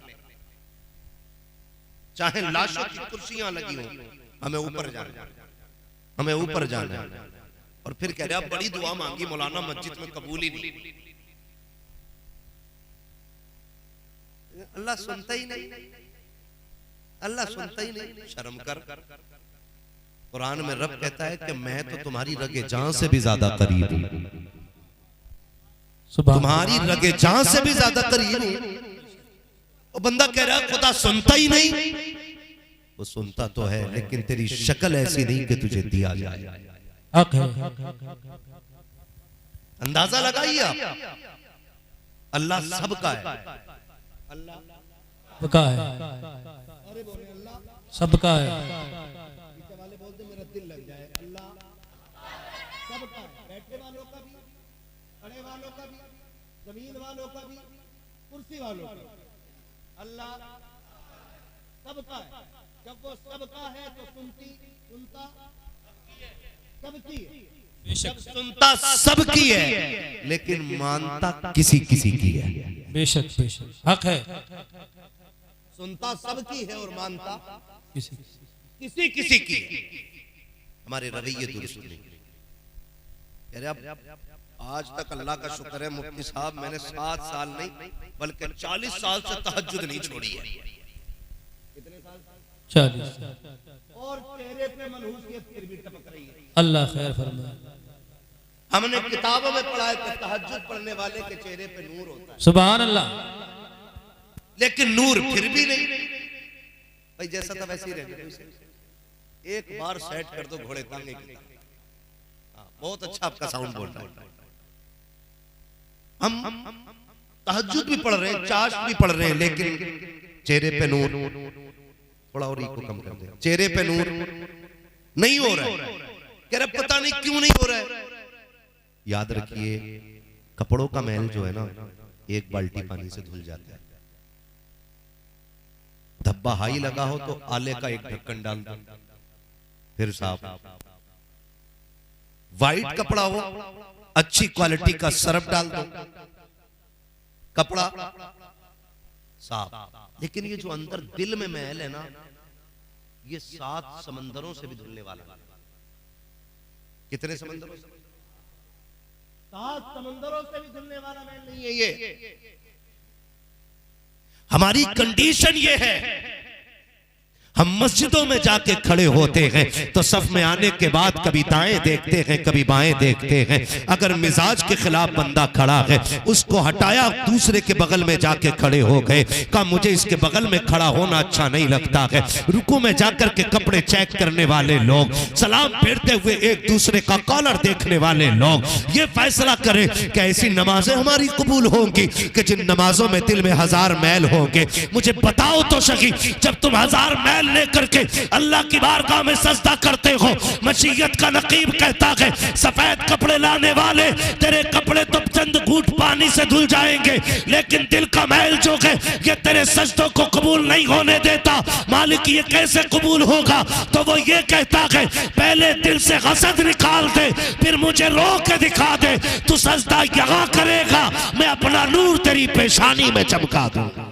S1: चाहे लाशों की कुर्सियां लगी हो, हमें ऊपर जाना है, हमें ऊपर जाना है। और फिर कह रहे आप बड़ी दुआ मांगी मौलाना, मस्जिद में कबूल ही नहीं। अल्लाह सुनता ही नहीं, अल्लाह सुनता ही नहीं। शर्म कर। कुरान में रब कहता है कि मैं तो तुम्हारी रगे जान से भी ज्यादा करीब हूं, तुम्हारी रगे जान से भी ज्यादा करीब हूं। और बंदा कह रहा है खुदा सुनता ही नहीं। वो सुनता तो है लेकिन तेरी शक्ल ऐसी नहीं कि तुझे दिया जाए।
S2: हक है।
S1: अंदाजा लगाइए आप, अल्लाह सबका है। अल्लाह
S2: सबका है, सबका है।
S1: वाले बोलते मेरा दिल लग जाए। अल्लाह सबका है, बैठने वालों का भी, खड़े वालों का भी, जमीन वालों का भी, कुर्सी वालों का भी। अल्लाह सबका है। जब वो सबका है तो सुनता सबकी है। जब सुनता सबकी है लेकिन मानता किसी किसी की है।
S2: बेशक बेशक हक है।
S1: सुनता सबकी है और मानता
S2: किसी
S1: किसी किसी की है। हमारे रवैये दुरुस्त नहीं। कह रहे अब आज तक अल्लाह का शुक्र है मुफ्ती साहब, मैंने 7 साल नहीं बल्कि 40 साल से तहज्जुद नहीं छोड़ी है। कितने साल?
S2: 40।
S1: और चेहरे पे मनहूसियत फिर भी टपक रही है।
S2: अल्लाह खैर फरमाए।
S1: हमने किताबों में पढ़ा है कि तहज्जुद पढ़ने वाले के चेहरे पे नूर होता है।
S2: सुभान अल्लाह।
S1: लेकिन नूर फिर भी नहीं। भाई जैसा था वैसे ही रहने। एक बार सेट कर दो घोड़े तांगे की। बहुत अच्छा आपका साउंड बोल रहा है। हम तहज्जुद भी पढ़ रहे हैं, चाश भी पढ़ रहे हैं, लेकिन चेहरे पे नूर, थोड़ा और इको कम कर दे, चेहरे पे नूर नहीं हो रहा है। कह रहे पता नहीं क्यों नहीं हो रहा है। याद रखिए कपड़ों का मैल जो है ना, एक बाल्टी पानी से धुल जाता है। धब्बा हाई लगा हो तो आले का एक ढक्कन डाल दो, फिर साफ। वाइट कपड़ा हो, अच्छी क्वालिटी का सरफ डाल दो, कपड़ा साफ। लेकिन ये जो अंदर दिल में मैल है ना, ये 7 समंदरों से भी धुलने वाला है। कितने समंदरों से? 7 समंदरों से भी धुलने वाला मैल नहीं है ये। हमारी कंडीशन ये है, हम मस्जिदों में जाके खड़े होते हैं तो सफ में आने के बाद कभी दाएं देखते हैं कभी बाएं देखते हैं। अगर मिजाज के खिलाफ बंदा खड़ा है उसको हटाया, दूसरे के बगल में जाके खड़े हो गए, कहा मुझे इसके बगल में खड़ा होना अच्छा नहीं लगता है। रुकू में जाकर के कपड़े चेक करने वाले लोग, सलाम फेरते हुए एक दूसरे का कॉलर देखने वाले लोग ये फैसला करें कि ऐसी नमाजें हमारी कबूल होंगी कि जिन नमाजों में दिल में 1000 मैल होंगे। मुझे बताओ तो सही, जब तुम 1000 मैल लेकर के अल्लाह की बारगाह में सजदा करते हो, मशीयत का नकीब कहता है सफेद कपड़े लाने वाले तेरे कपड़े तो चंद घूंट पानी से धुल जाएंगे, लेकिन दिल का मैल जो है ये तेरे सजदों को कबूल नहीं होने देता। मालिक ये कैसे कबूल होगा? तो वो ये कहता है पहले दिल से हसद निकाल दे, फिर मुझे रो के दिखा दे। तू सजदा यहां करेगा, मैं अपना नूर तेरी पेशानी में चमका दूंगा।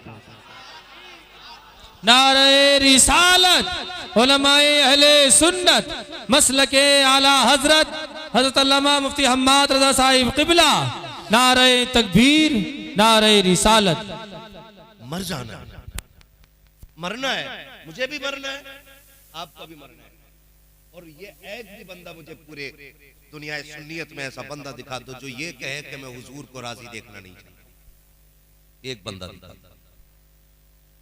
S2: नारे रिसालत उलमाए अहले सुन्नत मसलके आला हजरत हजरत अल्लामा मुफ्ती हम्माद रज़ा साहिब क़िबला। नारे तकबीर, नारे रिसालत।
S1: मर जाना है, मरना है, मुझे भी मरना है, आपको भी मरना है। और ये एक भी बंदा मुझे पूरे दुनिया सुन्नियत में ऐसा बंदा दिखा दो जो ये कहे कि मैं हुजूर को राजी देखना नहीं चाहता। एक बंदा दिखा दो,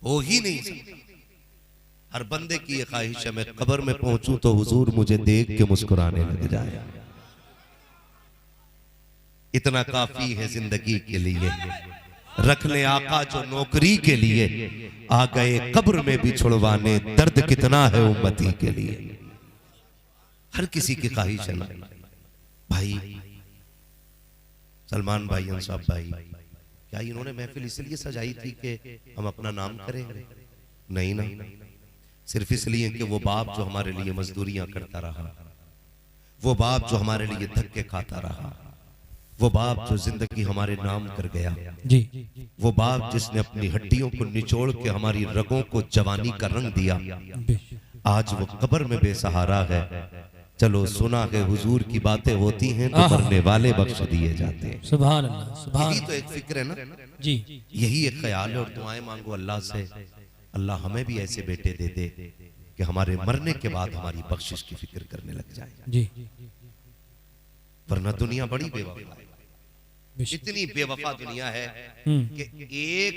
S1: हो ही नहीं सकता। हर बंदे की ये ख्वाहिश है मैं कब्र में पहुंचूं तो हुजूर मुझे देख के मुस्कुराने लग जाए। इतना काफी है जिंदगी के लिए, रख ले आका जो नौकरी के लिए, आ गए कब्र में भी छुड़वाने, दर्द कितना है उम्मती के लिए। हर किसी की ख्वाहिश है ना भाई। सलमान भाई, अंसाब भाई, क्या इन्होंने महफिल इसलिए सजाई थी कि हम अपना नाम करेंगे? नहीं ना, सिर्फ इसलिए कि वो बाप जो हमारे लिए मजदूरियां करता रहा, वो बाप जो हमारे लिए धक्के खाता रहा, वो बाप जो जिंदगी हमारे नाम कर गया
S2: जी,
S1: वो बाप जिसने अपनी हड्डियों को निचोड़ के हमारी रगों को जवानी का रंग दिया, आज वो कब्र में बेसहारा है। चलो सुना है हुजूर की बातें होती हैं तो मरने वाले बख्श दिए जाते हैं।
S2: सुभान अल्लाह, सुभान।
S1: यही तो एक फिक्र है ना
S2: जी,
S1: यही एक ख्याल है। और दुआएं मांगो अल्लाह से, अल्लाह हमें भी ऐसे बेटे दे दे कि हमारे मरने के बाद हमारी बख्शिश की फिक्र करने लग जाए।
S2: जी,
S1: वरना दुनिया बड़ी बेवफा है, इतनी बेवफा दुनिया है कि एक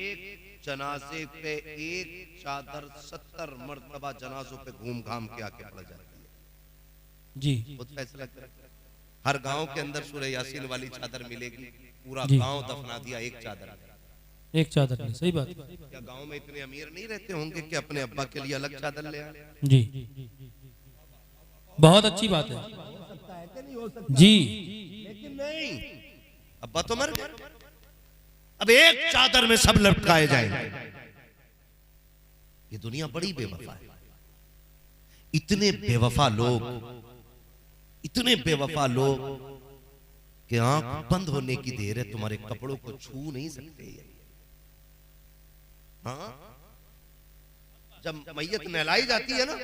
S1: जनाजे पे एक चादर 70 मर्तबा जनाजों पे घूम घाम के आके पड़ जाती है।
S2: जी,
S1: खुद फैसला कर। हर गांव के अंदर सूरह यासीन वाली चादर मिलेगी, पूरा गांव दफना दिया एक चादर,
S2: एक चादर नहीं। सही बात।
S1: क्या गांव में इतने अमीर नहीं रहते होंगे कि अपने अब्बा के लिए अलग चादर ले आए?
S2: जी, बहुत अच्छी बात है जी।
S1: लेकिन नहीं, अब्बा तो मर गए, अब एक चादर में सब लटकाए जाएंगे। ये दुनिया बड़ी बेवफा है। इतने बेवफा लोग, इतने बेवफा लोग कि आंख बंद होने की देर है, तुम्हारे कपड़ों को छू नहीं सकते। हाँ, जब मैयत नहलाई जाती है ना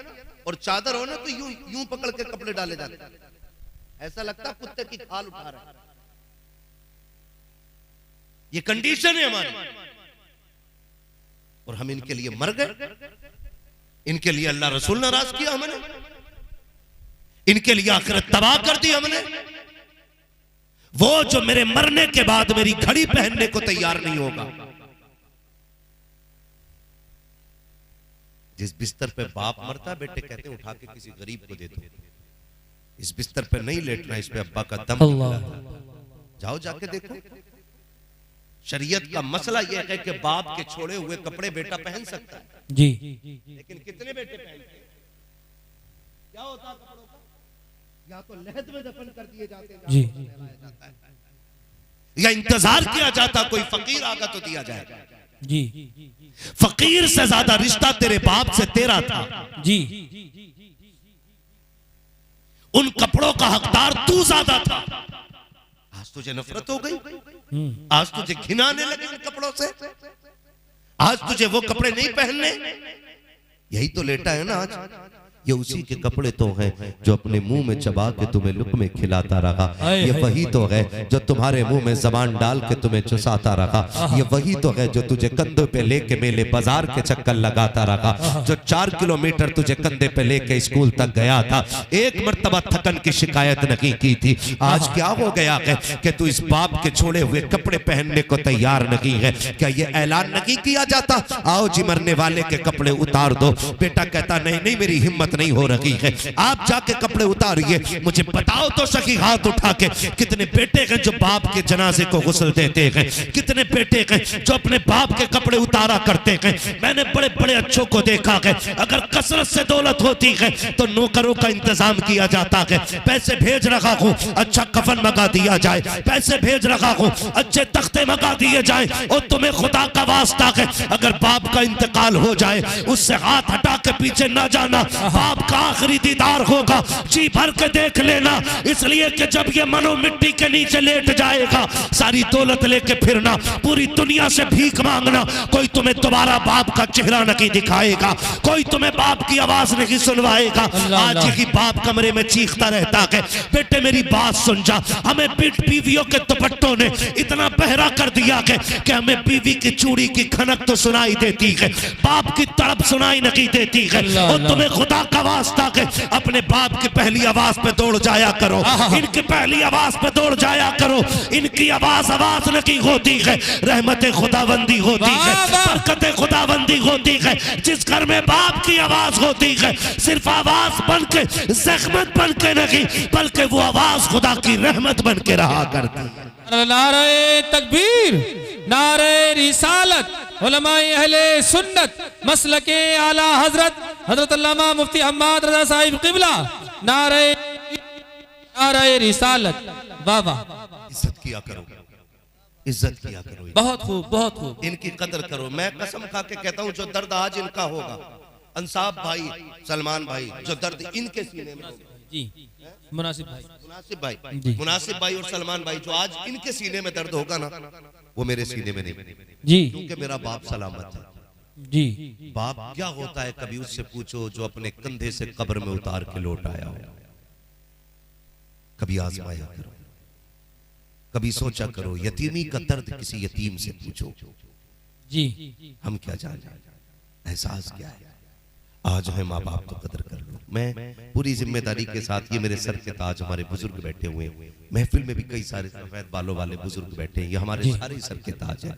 S1: और चादर हो ना तो यूं यूं पकड़ के कपड़े डाले जाते हैं, ऐसा लगता है कुत्ते की खाल उठा रहा है। ये कंडीशन है हमारी, और हम इनके लिए मर गए। इनके लिए अल्लाह रसूल नाराज किया हमने, इनके लिए आखिरत तबाह कर दी हमने। वो जो मेरे मरने के बाद मेरी घड़ी पहनने को तैयार नहीं होगा, जिस बिस्तर पे बाप मरता बेटे कहते उठा के किसी गरीब को दे दो, इस बिस्तर पे नहीं लेटना, इस पे अब्बा का दम निकला। जाओ जाके देखो। शरीयत का मसला यह है कि बाप के छोड़े हुए कपड़े बेटा पहन सकता है
S2: जी,
S1: लेकिन कितने बेटे पहनते हैं? क्या होता कपड़ों का? या तो लहद में दफन कर दिए जाते हैं
S2: जी,
S1: या इंतजार किया जाता कोई फकीर आगा तो दिया जाएगा।
S2: जी,
S1: फकीर से ज्यादा रिश्ता तेरे बाप से तेरा था
S2: जी।
S1: उन कपड़ों का हकदार तू ज्यादा था। आज तुझे नफरत हो गई, आज तुझे घिनाने लगे उन कपड़ों से, आज तुझे वो कपड़े नहीं पहनने। यही तो लेटा है ना आज। ये उसी के कपड़े तो हैं जो अपने मुंह में चबा के तुम्हें लुक़्मे खिलाता रहा। ये वही तो है जो तुम्हारे मुंह में जबान डाल के तुम्हें चुसाता रहा। ये वही तो है जो तुझे कंधे पे लेके मेले बाजार के चक्कर लगाता रहा, जो 4 किलोमीटर तुझे कंधे पे लेके स्कूल तक गया था। एक मर्तबा थकन की शिकायत नहीं की थी। आज क्या हो गया है कि तू इस बाप के छोड़े हुए कपड़े पहनने को तैयार नहीं है? क्या ये ऐलान नहीं किया जाता, आओ जी मरने वाले के कपड़े उतार दो? बेटा कहता नहीं नहीं, मेरी हिम्मत नहीं हो रही है, आप जाके कपड़े उतारिए। मुझे बताओ तो सही हाथ उठा के कितने बेटे हैं जो बाप के जनाजे को गुस्ल देते हैं, कितने बेटे हैं जो अपने बाप के कपड़े उतारा करते हैं। मैंने बड़े बड़े अच्छों को देखा है, अगर कसरत से दौलत होती है तो नौकरों का इंतजाम किया जाता है। पैसे भेज रहा हूं, अच्छा कफन मंगा दिया जाए, पैसे भेज रहा हूं, अच्छे तख्ते मंगा दिए जाए। और तुम्हें खुदा का वास्ता है, अगर बाप का इंतकाल हो जाए उससे हाथ हटा के पीछे ना जाना, बाप का आखिरी दीदार होगा, जी भर के देख लेना। इसलिए कि जब ये मनो मिट्टी के नीचे लेट जाएगा, सारी दौलत लेके फिरना, पूरी दुनिया से भीख मांगना, कोई तुम्हें दोबारा बाप का चेहरा नहीं दिखाएगा, कोई तुम्हें बाप की आवाज नहीं सुनवाएगा। आज यही बाप कमरे में चीखता रहता है, बेटे मेरी बात सुन जा। हमें बीवियों के दुपट्टों ने इतना बहरा कर दिया है कि हमें बीवी की चूड़ी की खनक तो सुनाई देती है, बाप की तड़प सुनाई नहीं देती है। और तुम्हें खुदा का वास्ता है, अपने बाप की पहली आवाज पे दौड़ जाया करो, इनकी पहली आवाज पे दौड़ जाया करो। इनकी आवाज आवाज नहीं होती है, रहमत खुदाबंदी होती है, बरकत खुदाबंदी होती है। जिस घर में बाप की आवाज होती है, सिर्फ आवाज बन के, जख्मत बन के नहीं, बल्कि वो आवाज खुदा की रहमत बन के रहा करती है।
S2: नारे तकबीर, नारे रिसालत, उलमाए अहले सुन्नत, मसलके आला हजरत हजरत अल्लामा मुफ्ती हम्माद रज़ा साहिब क़िबला, नारे नारे रिसालत। वाह वाह,
S1: इज्जत किया करो, इज्जत किया करो,
S2: बहुत खूब, बहुत खूब।
S1: इनकी कदर करो। मैं कसम खा के कहता हूँ, जो दर्द आज इनका होगा, अंसाब भाई, सलमान भाई, जो दर्द इनके सीने में होगा,
S2: जी मुनासिब भाई,
S1: मुनासिब भाई और सलमान भाई, जो आज इनके सीने में दर्द होगा ना, वो मेरे सीने में नहीं
S2: जी,
S1: क्योंकि मेरा बाप सलामत है
S2: जी।
S1: बाप क्या होता है कभी उससे पूछो, जो अपने कंधे से कब्र में उतार के लौट आया हो। कभी आजमाया करो, कभी सोचा करो, यतीमी का दर्द किसी यतीम से पूछो
S2: जी।
S1: हम क्या जाने, एहसास क्या है। आज है माँ बाप तो कदर कर लो। मैं पूरी जिम्मेदारी के साथ, ये मेरे सर के ताज हमारे बुजुर्ग बैठे हुए हैं, महफिल में भी कई सारे सफेद बालों वाले बुजुर्ग बैठे हैं, ये हमारे सारे सर के ताज है।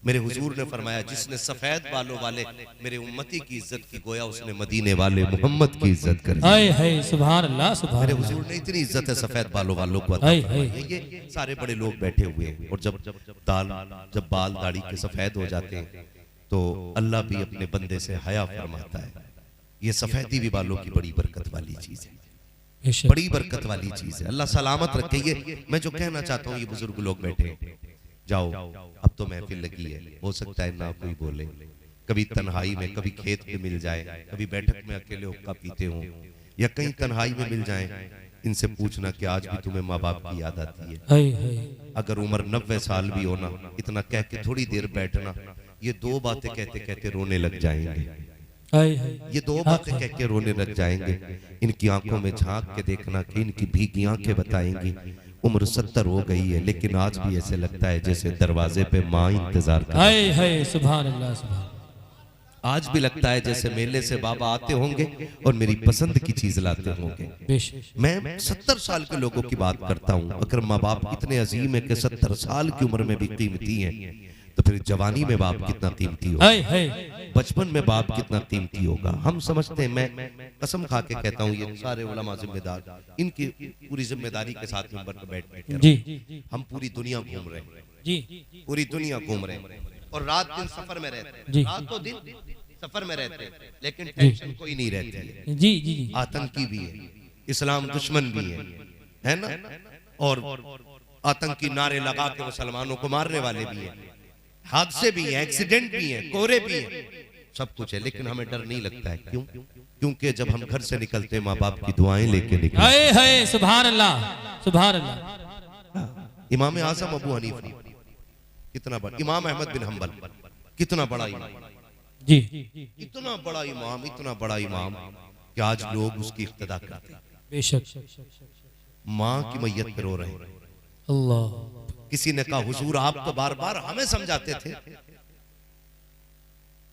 S1: मेरे हुजूर ने फरमाया, जिसने सफेद बालों वाले मेरे उम्मती की इज्जत की, गोया उसने मदीने वाले मोहम्मद की इज्जत कर दी।
S2: हाय हाय, सुभान अल्लाह, सुभान
S1: मेरे
S2: अल्लाह।
S1: हुजूर ने इतनी इज्जत है सफेद बालों वालों को अता फरमाई। ये सारे बड़े लोग बैठे हुए हैं, और जब बाल दाढ़ी के सफेद हो जाते हैं तो अल्लाह भी अपने बंदे से हया फरमाता है। ये सफेदी भी बालों की बड़ी बरकत वाली चीज है, बड़ी बरकत वाली चीज है। अल्लाह सलामत रखे। ये मैं जो कहना चाहता हूँ, ये बुजुर्ग लोग बैठे हैं, जाओ अब तो महफिल लगी है, हो सकता है ना कोई बोले, कभी तन्हाई में, कभी खेत में मिल जाए, कभी बैठक में अकेले हुक्का पीते हो, या कहीं तन्हाई में मिल जाए, इनसे पूछना कि आज भी तुम्हें माँ बाप की याद आती है। अगर उम्र 90 साल भी होना, इतना कह के थोड़ी देर बैठना, ये दो बातें कहते कहते रोने लग जाएंगे। ये दो बातें कह के रोने लग जाएंगे। इनकी आंखों में झांक के देखना कि इनकी भीगी आंखें बताएंगी, उम्र 70 हो गई है, लेकिन आज भी ऐसे लगता है जैसे दरवाजे पे माँ इंतजार कर रही है।
S2: सुभान अल्लाह, सुभान।
S1: आज भी लगता है जैसे मेले से बाबा आते होंगे और मेरी पसंद की चीज लाते होंगे। मैं 70 साल के लोगों की बात करता हूँ। अगर माँ बाप इतने अजीम है कि 70 साल की उम्र में भी कीमती हैं, तो फिर जवानी में बाप कितना कीमती होगा, बचपन में बाप कितना कीमती होगा। हम समझते हैं, मैं कसम खा के कहता हूँ, ये सारे उलमा जिम्मेदार, इनकी पूरी जिम्मेदारी के साथ मिंबर पर बैठ, हम पूरी दुनिया घूम रहे हैं, पूरी दुनिया घूम रहे हैं, और रात दिन सफर में रहते हैं, रात तो दिन सफर में रहते हैं, लेकिन टेंशन कोई नहीं रहती है। आतंकी भी है, इस्लाम दुश्मन भी है ना, और आतंकी नारे लगा के मुसलमानों को मारने वाले भी हैं, हादसे भी हैं, एक्सीडेंट भी हैं, कोहरे भी हैं, सब कुछ है, लेकिन हमें डर नहीं लगता है। क्यों? क्योंकि जब हम घर से निकलते माँ बाप की दुआएं लेके निकलते।
S2: सुभान अल्लाह, सुभान अल्लाह।
S1: इमाम आज़म अबू हनीफा कितना बड़ा, इमाम अहमद बिन हम्बल कितना बड़ा इमाम,
S2: जी,
S1: इतना बड़ा इमाम, इतना बड़ा इमाम, कि आज लोग उसकी इक्तदा करते हैं।
S2: बेशक
S1: माँ की मैयत पे रो रहे हैं।
S2: अल्लाह।
S1: किसी ने कहा हुजूर आप तो बार बार हमें समझाते थे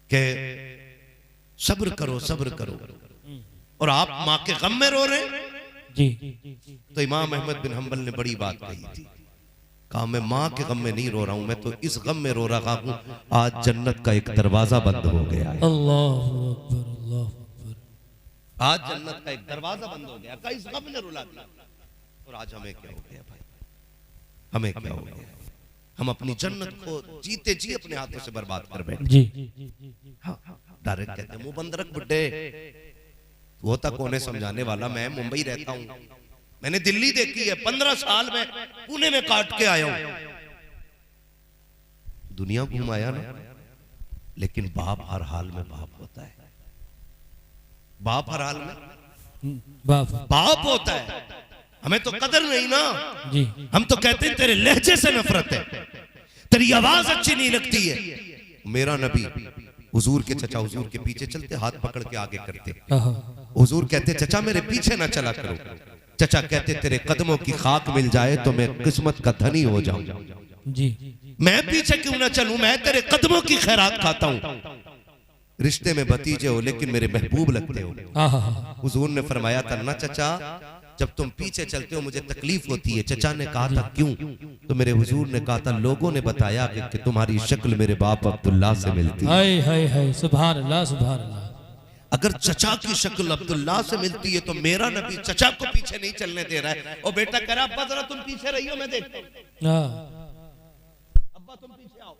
S1: कि सब्र करो सब्र करो, और आप माँ के गम में रो रहे हैं।
S2: जी
S1: तो इमाम अहमद बिन हंबल ने बड़ी बात कही थी, कहा मैं माँ के गम में नहीं रो रहा हूं, मैं तो इस गम में रो रहा हूं आज जन्नत का एक दरवाजा बंद हो गया है।
S2: अल्लाह अकबर अल्लाह अकबर।
S1: आज जन्नत का एक दरवाजा बंद हो गया, इस गम ने रुला दिया। और आज हमें क्या हो गया भाई, हमें क्या हो गया, हम अपनी जन्नत को जीते जी अपने हाथों से बर्बाद कर बैठे।
S2: जी
S1: डायरेक्ट कहते हैं मुंह बंद रख बुड्ढे, वो तक कोने समझाने वाला। मैं मुंबई रहता हूं, मैंने दिल्ली देखी है, 15 साल में पुणे में काट के आया हूं, दुनिया घुमाया ना। लेकिन बाप हर हाल में बाप होता है, बाप हर हाल में बाप होता है। हमें तो कदर नहीं ना
S2: जी।
S1: हम तो कहते हैं तेरे लहजे से नफरत है, तेरी आवाज अच्छी नहीं लगती है। मेरा नबी हुजूर के चचा हुजूर के पीछे चलते, हाथ पकड़ के आगे करते। हुजूर कहते चचा मेरे पीछे ना चला करो। चचा कहते तेरे कदमों की खाक मिल जाए तो मैं किस्मत का धनी हो जाऊं।
S2: जी
S1: मैं पीछे क्यों ना चलूं, मैं तेरे कदमों की खैरात खाता हूं। रिश्ते में भतीजे हो लेकिन मेरे महबूब लगते हो। हुजूर ने फरमाया था ना चचा, जब तुम पीछे चलते हो मुझे तकलीफ होती है। चचा ने कहा था क्यों, तो मेरे हुजूर ने कहा था लोगों ने बताया कि तुम्हारी शक्ल मेरे बाप अब्दुल्ला से मिलती है।
S2: हाय हाय हाय सुभान अल्लाह सुभान अल्लाह।
S1: अगर चचा की शक्ल अब्दुल्ला से मिलती है तो मेरा नबी चचा को पीछे नहीं चलने दे रहा है। और बेटा कह रहा अब्बा जरा तुम पीछे रहियो मैं देखता हूं। अब्बा तुम पीछे आओ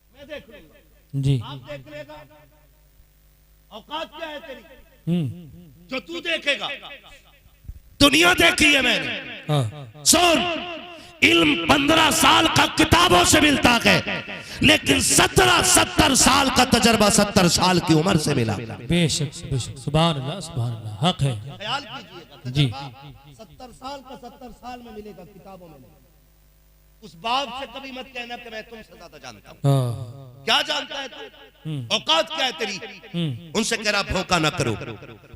S1: मैं देख लूंगा।
S2: जी
S1: आप देख लेगा, औकात क्या है तेरी जो तू देखेगा। दुनिया देखी है मैंने। सुन, इल्म 15 साल का किताबों से मिलता है, लेकिन 17-70 साल का तजर्बा 70 साल की उम्र से मिला।
S2: बेशक बेशक सुभान अल्लाह हक है।
S1: ख्याल कीजिएगा
S2: जी
S1: 70 साल का 70 साल में मिलेगा किताबों में। उस बाप से कभी मत कहना कि मैं तुमसे ज्यादा जानता हूं। क्या जानता है तू, औकात क्या है तेरी। उनसे कह रहा भौंका ना करो,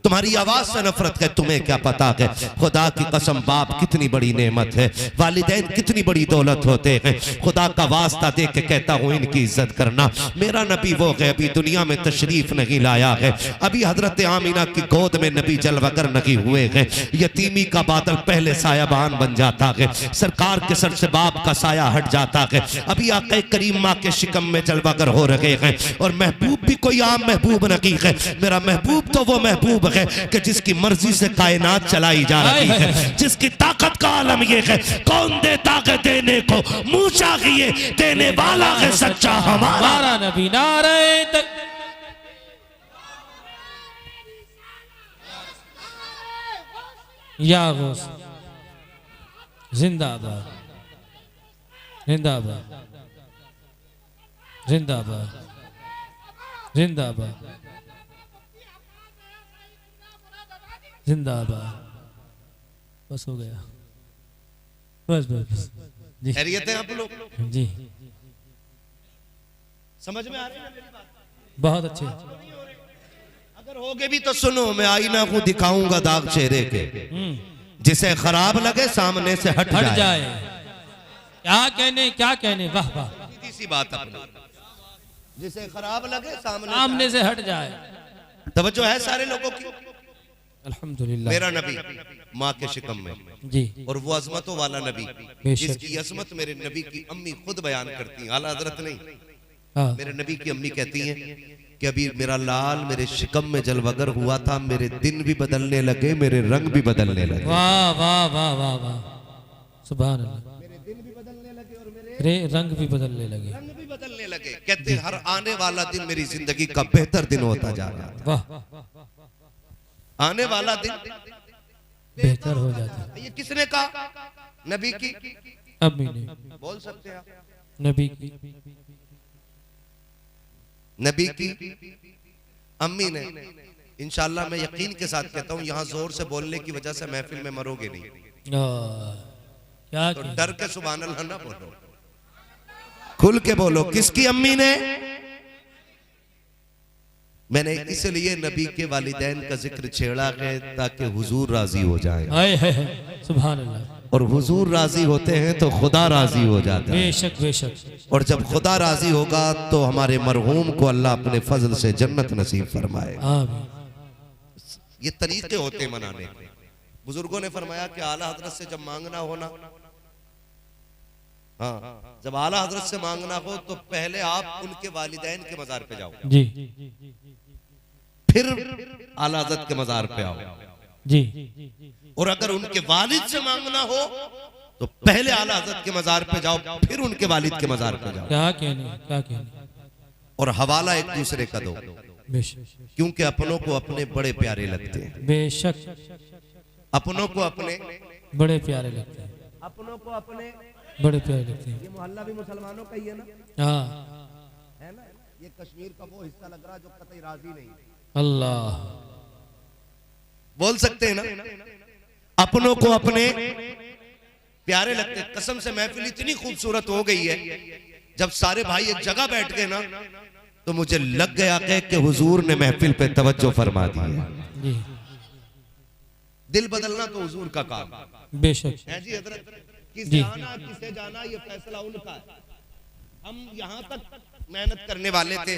S1: तुम्हारी आवाज से नफरत है, तुम्हें क्या पता है। खुदा की कसम बाप कितनी बड़ी नेमत है, वालिदैन कितनी बड़ी दौलत होते हैं। खुदा का वास्ता दे के कहता हूं इनकी इज्जत करना। मेरा नबी वो है अभी दुनिया में तशरीफ नहीं लाया है, अभी हजरत आमीना की गोद में नबी जलवागर नहीं हुए हैं। यतीमी का बादल पहले सायाबान बन जाता है, सरकार के सर से बाप का साया हट जाता है। अभी आके करीम माँ के शिकम में जलवागर हो रहे हैं। और महबूब भी कोई आम महबूब नहीं है, मेरा महबूब तो वो महबूब है कि जिसकी मर्जी से कायनात चलाई जा रही है, जिसकी ताकत का आलम ये है। कौन देता है देने को, मुंह चाहिए देने वाला है सच्चा हमारा
S2: नबी। नारे तक या गौस जिंदाबाद जिंदाबाद जिंदाबाद जिंदाबाद जिंदाबाद। बस हो गया, बस बस बस जी।
S1: खैरियत है आप लोग,
S2: जी
S1: समझ में आ रही है मेरी बात?
S2: बहुत अच्छे।
S1: अगर होगे भी तो सुनो, मैं आईना को दिखाऊंगा दाग चेहरे के, जिसे खराब लगे सामने से हट जाए।
S2: क्या कहने वाह वाह।
S1: सीधी सी बात अपनी, जिसे खराब लगे
S2: सामने से हट जाए।
S1: तवज्जो है सारे लोगों की।
S2: अल्हम्दुलिल्लाह।
S1: मेरा नबी माँ के शिकम में,
S2: जी
S1: और वो अजमतों वाला नबी
S2: बेशक।
S1: जिसकी अजमत मेरे नबी की अम्मी खुद बयान करती हैं, आला हजरत नहीं।
S2: हाँ।
S1: मेरे नबी की अम्मी कहती हैं कि अभी मेरा लाल मेरे शिकम में जलवगर हुआ था, मेरे दिन भी बदलने लगे, मेरे रंग भी बदलने लगे।
S2: वाह वाह वाह वाह वाह सुभान अल्लाह।
S1: मेरे दिन भी बदलने लगे और
S2: मेरे रंग भी बदलने लगे।
S1: रंग भी बदलने लगे। कहते हर आने वाला दिन मेरी जिंदगी का बेहतर दिन होता जा रहा है।
S2: वाह
S1: आने वाला दिन
S2: बेहतर हो जाता है।
S1: ये किसने कहा? नबी की
S2: अम्मी ने।
S1: बोल सकते हैं आप?
S2: नबी की
S1: नबी की अम्मी ने। इंशाल्लाह मैं यकीन के साथ कहता हूँ यहाँ जोर से बोलने की वजह से महफिल में मरोगे नहीं।
S2: क्या
S1: तो डर के सुभान अल्लाह ना बोलो, खुल के बोलो। किसकी अम्मी ने? मैंने इसलिए नबी के वालिदैन का जिक्र छेड़ा है ताकि हुजूर राजी हो जाए,
S2: हाय हाय सुभान अल्लाह।
S1: और हुजूर राजी होते हैं तो खुदा राजी हो जाता है।
S2: बेशक बेशक।
S1: और जब खुदा राजी होगा तो हमारे मरहूम को अल्लाह अपने फजल से जन्नत नसीब फरमाए।
S2: आमीन।
S1: ये तरीके होते हैं मनाने के। बुजुर्गों ने फरमाया कि आला हजरत से जब मांगना हो ना, हाँ, जब आला हजरत से मांगना हो तो पहले आप उनके वालिदैन के मजार पे जाओ,
S2: जी
S1: फिर आला हजरत के मजार पे आओ।
S2: जी।
S1: और अगर उनके वालिद से मांगना हो तो पहले आला हजरत के मजार पे जाओ, फिर उनके वालिद के मजार पे जाओ।
S2: क्या कहने, क्या कहने।
S1: और हवाला एक दूसरे का दो,
S2: बेशक
S1: क्योंकि अपनों को अपने बड़े प्यारे लगते हैं।
S2: बेशक।
S1: अपनों को अपने
S2: बड़े प्यारे लगते हैं,
S1: अपनों को अपने
S2: बड़े प्यारे लगते हैं।
S1: ये मोहल्ला भी मुसलमानों का ही है ना,
S2: हाँ
S1: है ना। ये कश्मीर का वो हिस्सा लग रहा जो कतई राजी नहीं।
S2: अल्लाह।
S1: बोल सकते हैं ना, अपनों को अपने प्यारे लगते हैं। कसम से महफिल इतनी खूबसूरत हो गई है, जब सारे भाई एक जगह बैठ गए ना तो मुझे लग गया कि हुजूर ने महफिल पे तवज्जो फरमा दी है।
S2: जी।
S1: दिल बदलना तो हुजूर का काम
S2: बेशक
S1: है जी। हजरत
S2: जी।
S1: किसे आना किसे जाना ये फैसला उनका है। हम यहाँ तक मेहनत करने वाले थे,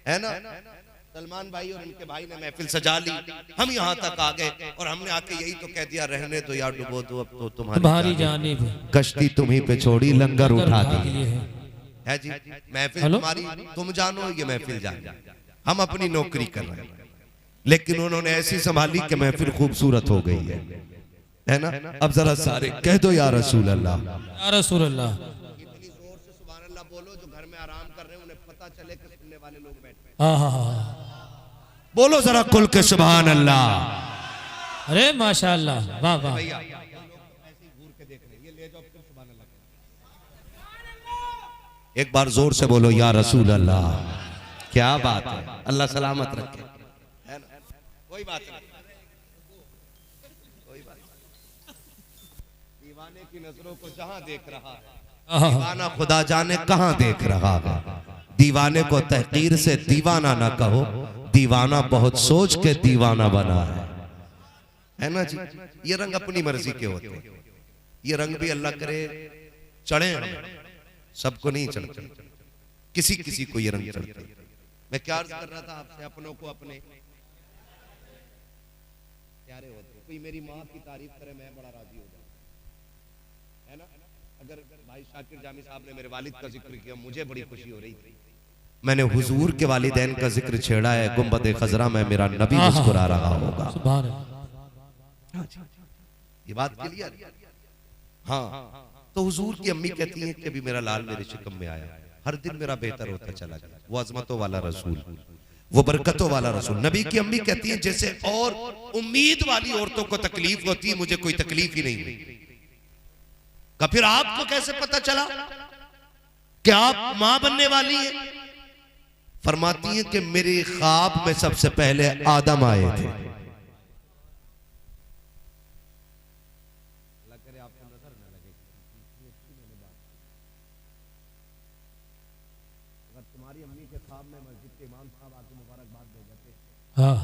S1: है ना। सलमान भाई और उनके भाई ने महफिल सजा ली, हम यहाँ तक आ गए और हमने आके यही तो कह दिया, रहने दो यार, डुबो दो, अब तो
S2: तुम्हारी जानिब
S1: कश्ती तुम्ही पे छोड़ी, लंगर उठा दी
S2: है।
S1: है जी। महफिल
S2: हेलो?
S1: तुम्हारी, तुम जानो ये महफिल जाने, हम अपनी नौकरी कर रहे हैं। लेकिन उन्होंने ऐसी संभाली कि महफिल खूबसूरत हो गई है ना। अब जरा सारे कह दो या रसूल अल्लाह,
S2: या रसूल अल्लाह।
S1: इतनी जोर से सुभान अल्लाह बोलो जो घर में आराम कर रहे हैं उन्हें पता चले कि सुनने वाले लोग बैठे।
S2: हाँ हाँ हाँ।
S1: बोलो जरा कुल के सुभान अल्लाह।
S2: अरे माशाअल्लाह, वाह वाह।
S1: भैया ऐसे घूर के देख रहे, ये ले जाओ फिर सुभान अल्लाह। एक बार जोर से बोलो या रसूल अल्लाह। क्या बात है, अल्लाह सलामत रखे, है ना। कोई बात नहीं, कोई बात नहीं। दीवाने की नजरों को जहां देख रहा है, दीवाना खुदा जाने कहां देख रहा है। दीवाने को तहकीर से दीवाना ना कहो, दीवाना बहुत सोच के दीवाना बना है ना जी। ये रंग अपनी मर्जी के होते हैं, ये रंग भी अल्लाह करे चढ़े हमें, सबको नहीं चढ़ते, किसी किसी को ये रंग चढ़ते। मैं क्या अर्ज कर रहा था आपसे, अपनों को अपने प्यारे होते। कोई मेरी माँ की तारीफ करे मैं बड़ा राजी हो जाऊं, है ना। अगर भाई शाकिर जामी साहब ने मेरे वालिद का जिक्र किया, मुझे बड़ी खुशी हो रही थी। मैंने हुजूर के वालिदैन का जिक्र छेड़ा है, गुंबद खजरा में मेरा नबी मुस्कुरा रहा होगा।
S2: सुभान अल्लाह।
S1: ये बात क्लियर। हाँ, तो हुजूर की अम्मी कहती हैं कि अभी मेरा लाल मेरे शिकम में आया, हर दिन मेरा बेहतर होता चला गया। वो अजमतों वाला रसूल, वो बरकतों वाला रसूल। नबी की अम्मी कहती हैं जैसे और उम्मीद वाली औरतों को तकलीफ होती है, मुझे कोई तकलीफ ही नहीं हुई। का फिर आपको कैसे पता चला कि आप मां बनने वाली हैं? फरमाती हैं कि मेरे ख्वाब में सबसे पहले आदम आए थे। अगर तुम्हारी अम्मी के ख्वाब में मस्जिद के इमाम साहब आके मुबारकबाद दे जाते,
S2: हाँ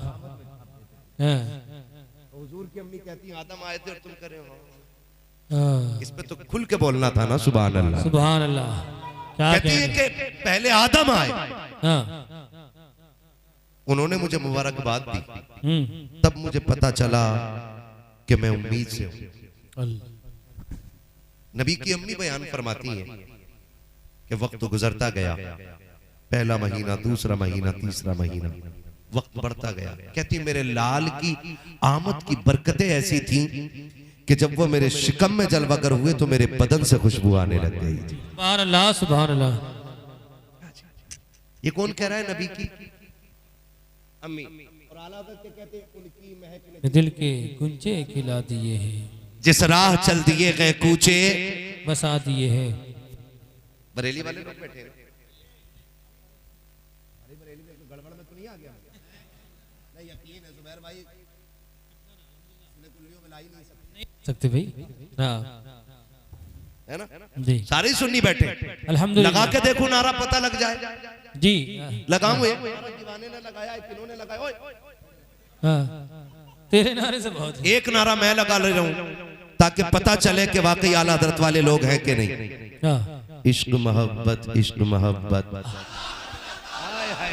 S1: तो हुजूर की अम्मी कहती हैं आदम आए थे और तुम करे हो।
S2: हाँ।
S1: इस पे तो खुल के बोलना था ना, सुभान अल्लाह।
S2: सुभान अल्लाह। क्या
S1: कहती है कि पहले आदम आए,
S2: हाँ।
S1: उन्होंने मुझे मुबारकबाद दी, तब मुझे पता चला कि मैं उम्मीद से हूं। नबी की अम्मी बयान फरमाती हैं कि वक्त गुजरता गया, पहला महीना, दूसरा महीना, तीसरा महीना, वक्त बढ़ता गया। कहती मेरे लाल की आमद की बरकतें ऐसी थीं कि जब वो मेरे शिकम में जलवागर हुए तो मेरे बदन से खुशबू आने लग गई थी।
S2: सुभान अल्लाह, सुभान अल्लाह।
S1: ये कौन कह रहा है? नबी की अम्मी। और आला हज़रत कहते हैं उनकी महक ने
S2: दिल के गुंजे खिला दिए हैं,
S1: जिस राह चल दिए गए कूचे
S2: बसा दिए हैं।
S1: बरेली वाले लोग बैठे हैं, बरेली में गड़बड़ में तो नहीं आ गया? नहीं, यकीन है जुबैर भाई, कुल्लियों में ला ही नहीं
S2: सकते भाई। हाँ
S1: है ना,
S2: जी
S1: सारे ही सुन्नी बैठे।
S2: अल्हम्दुलिल्लाह।
S1: लगा के देखो नारा, पता लग जाए।
S2: जी
S1: लगाऊं एक दीवाने ने लगाया, किन्होंने लगाया, ओए
S2: हाँ, तेरे नारे से बहुत है।
S1: एक नारा मैं लगा ले रहा हूं ताकि पता चले कि वाकई आला हजरत वाले लोग हैं कि नहीं।
S2: हाँ,
S1: इश्क मोहब्बत, इश्क मोहब्बत।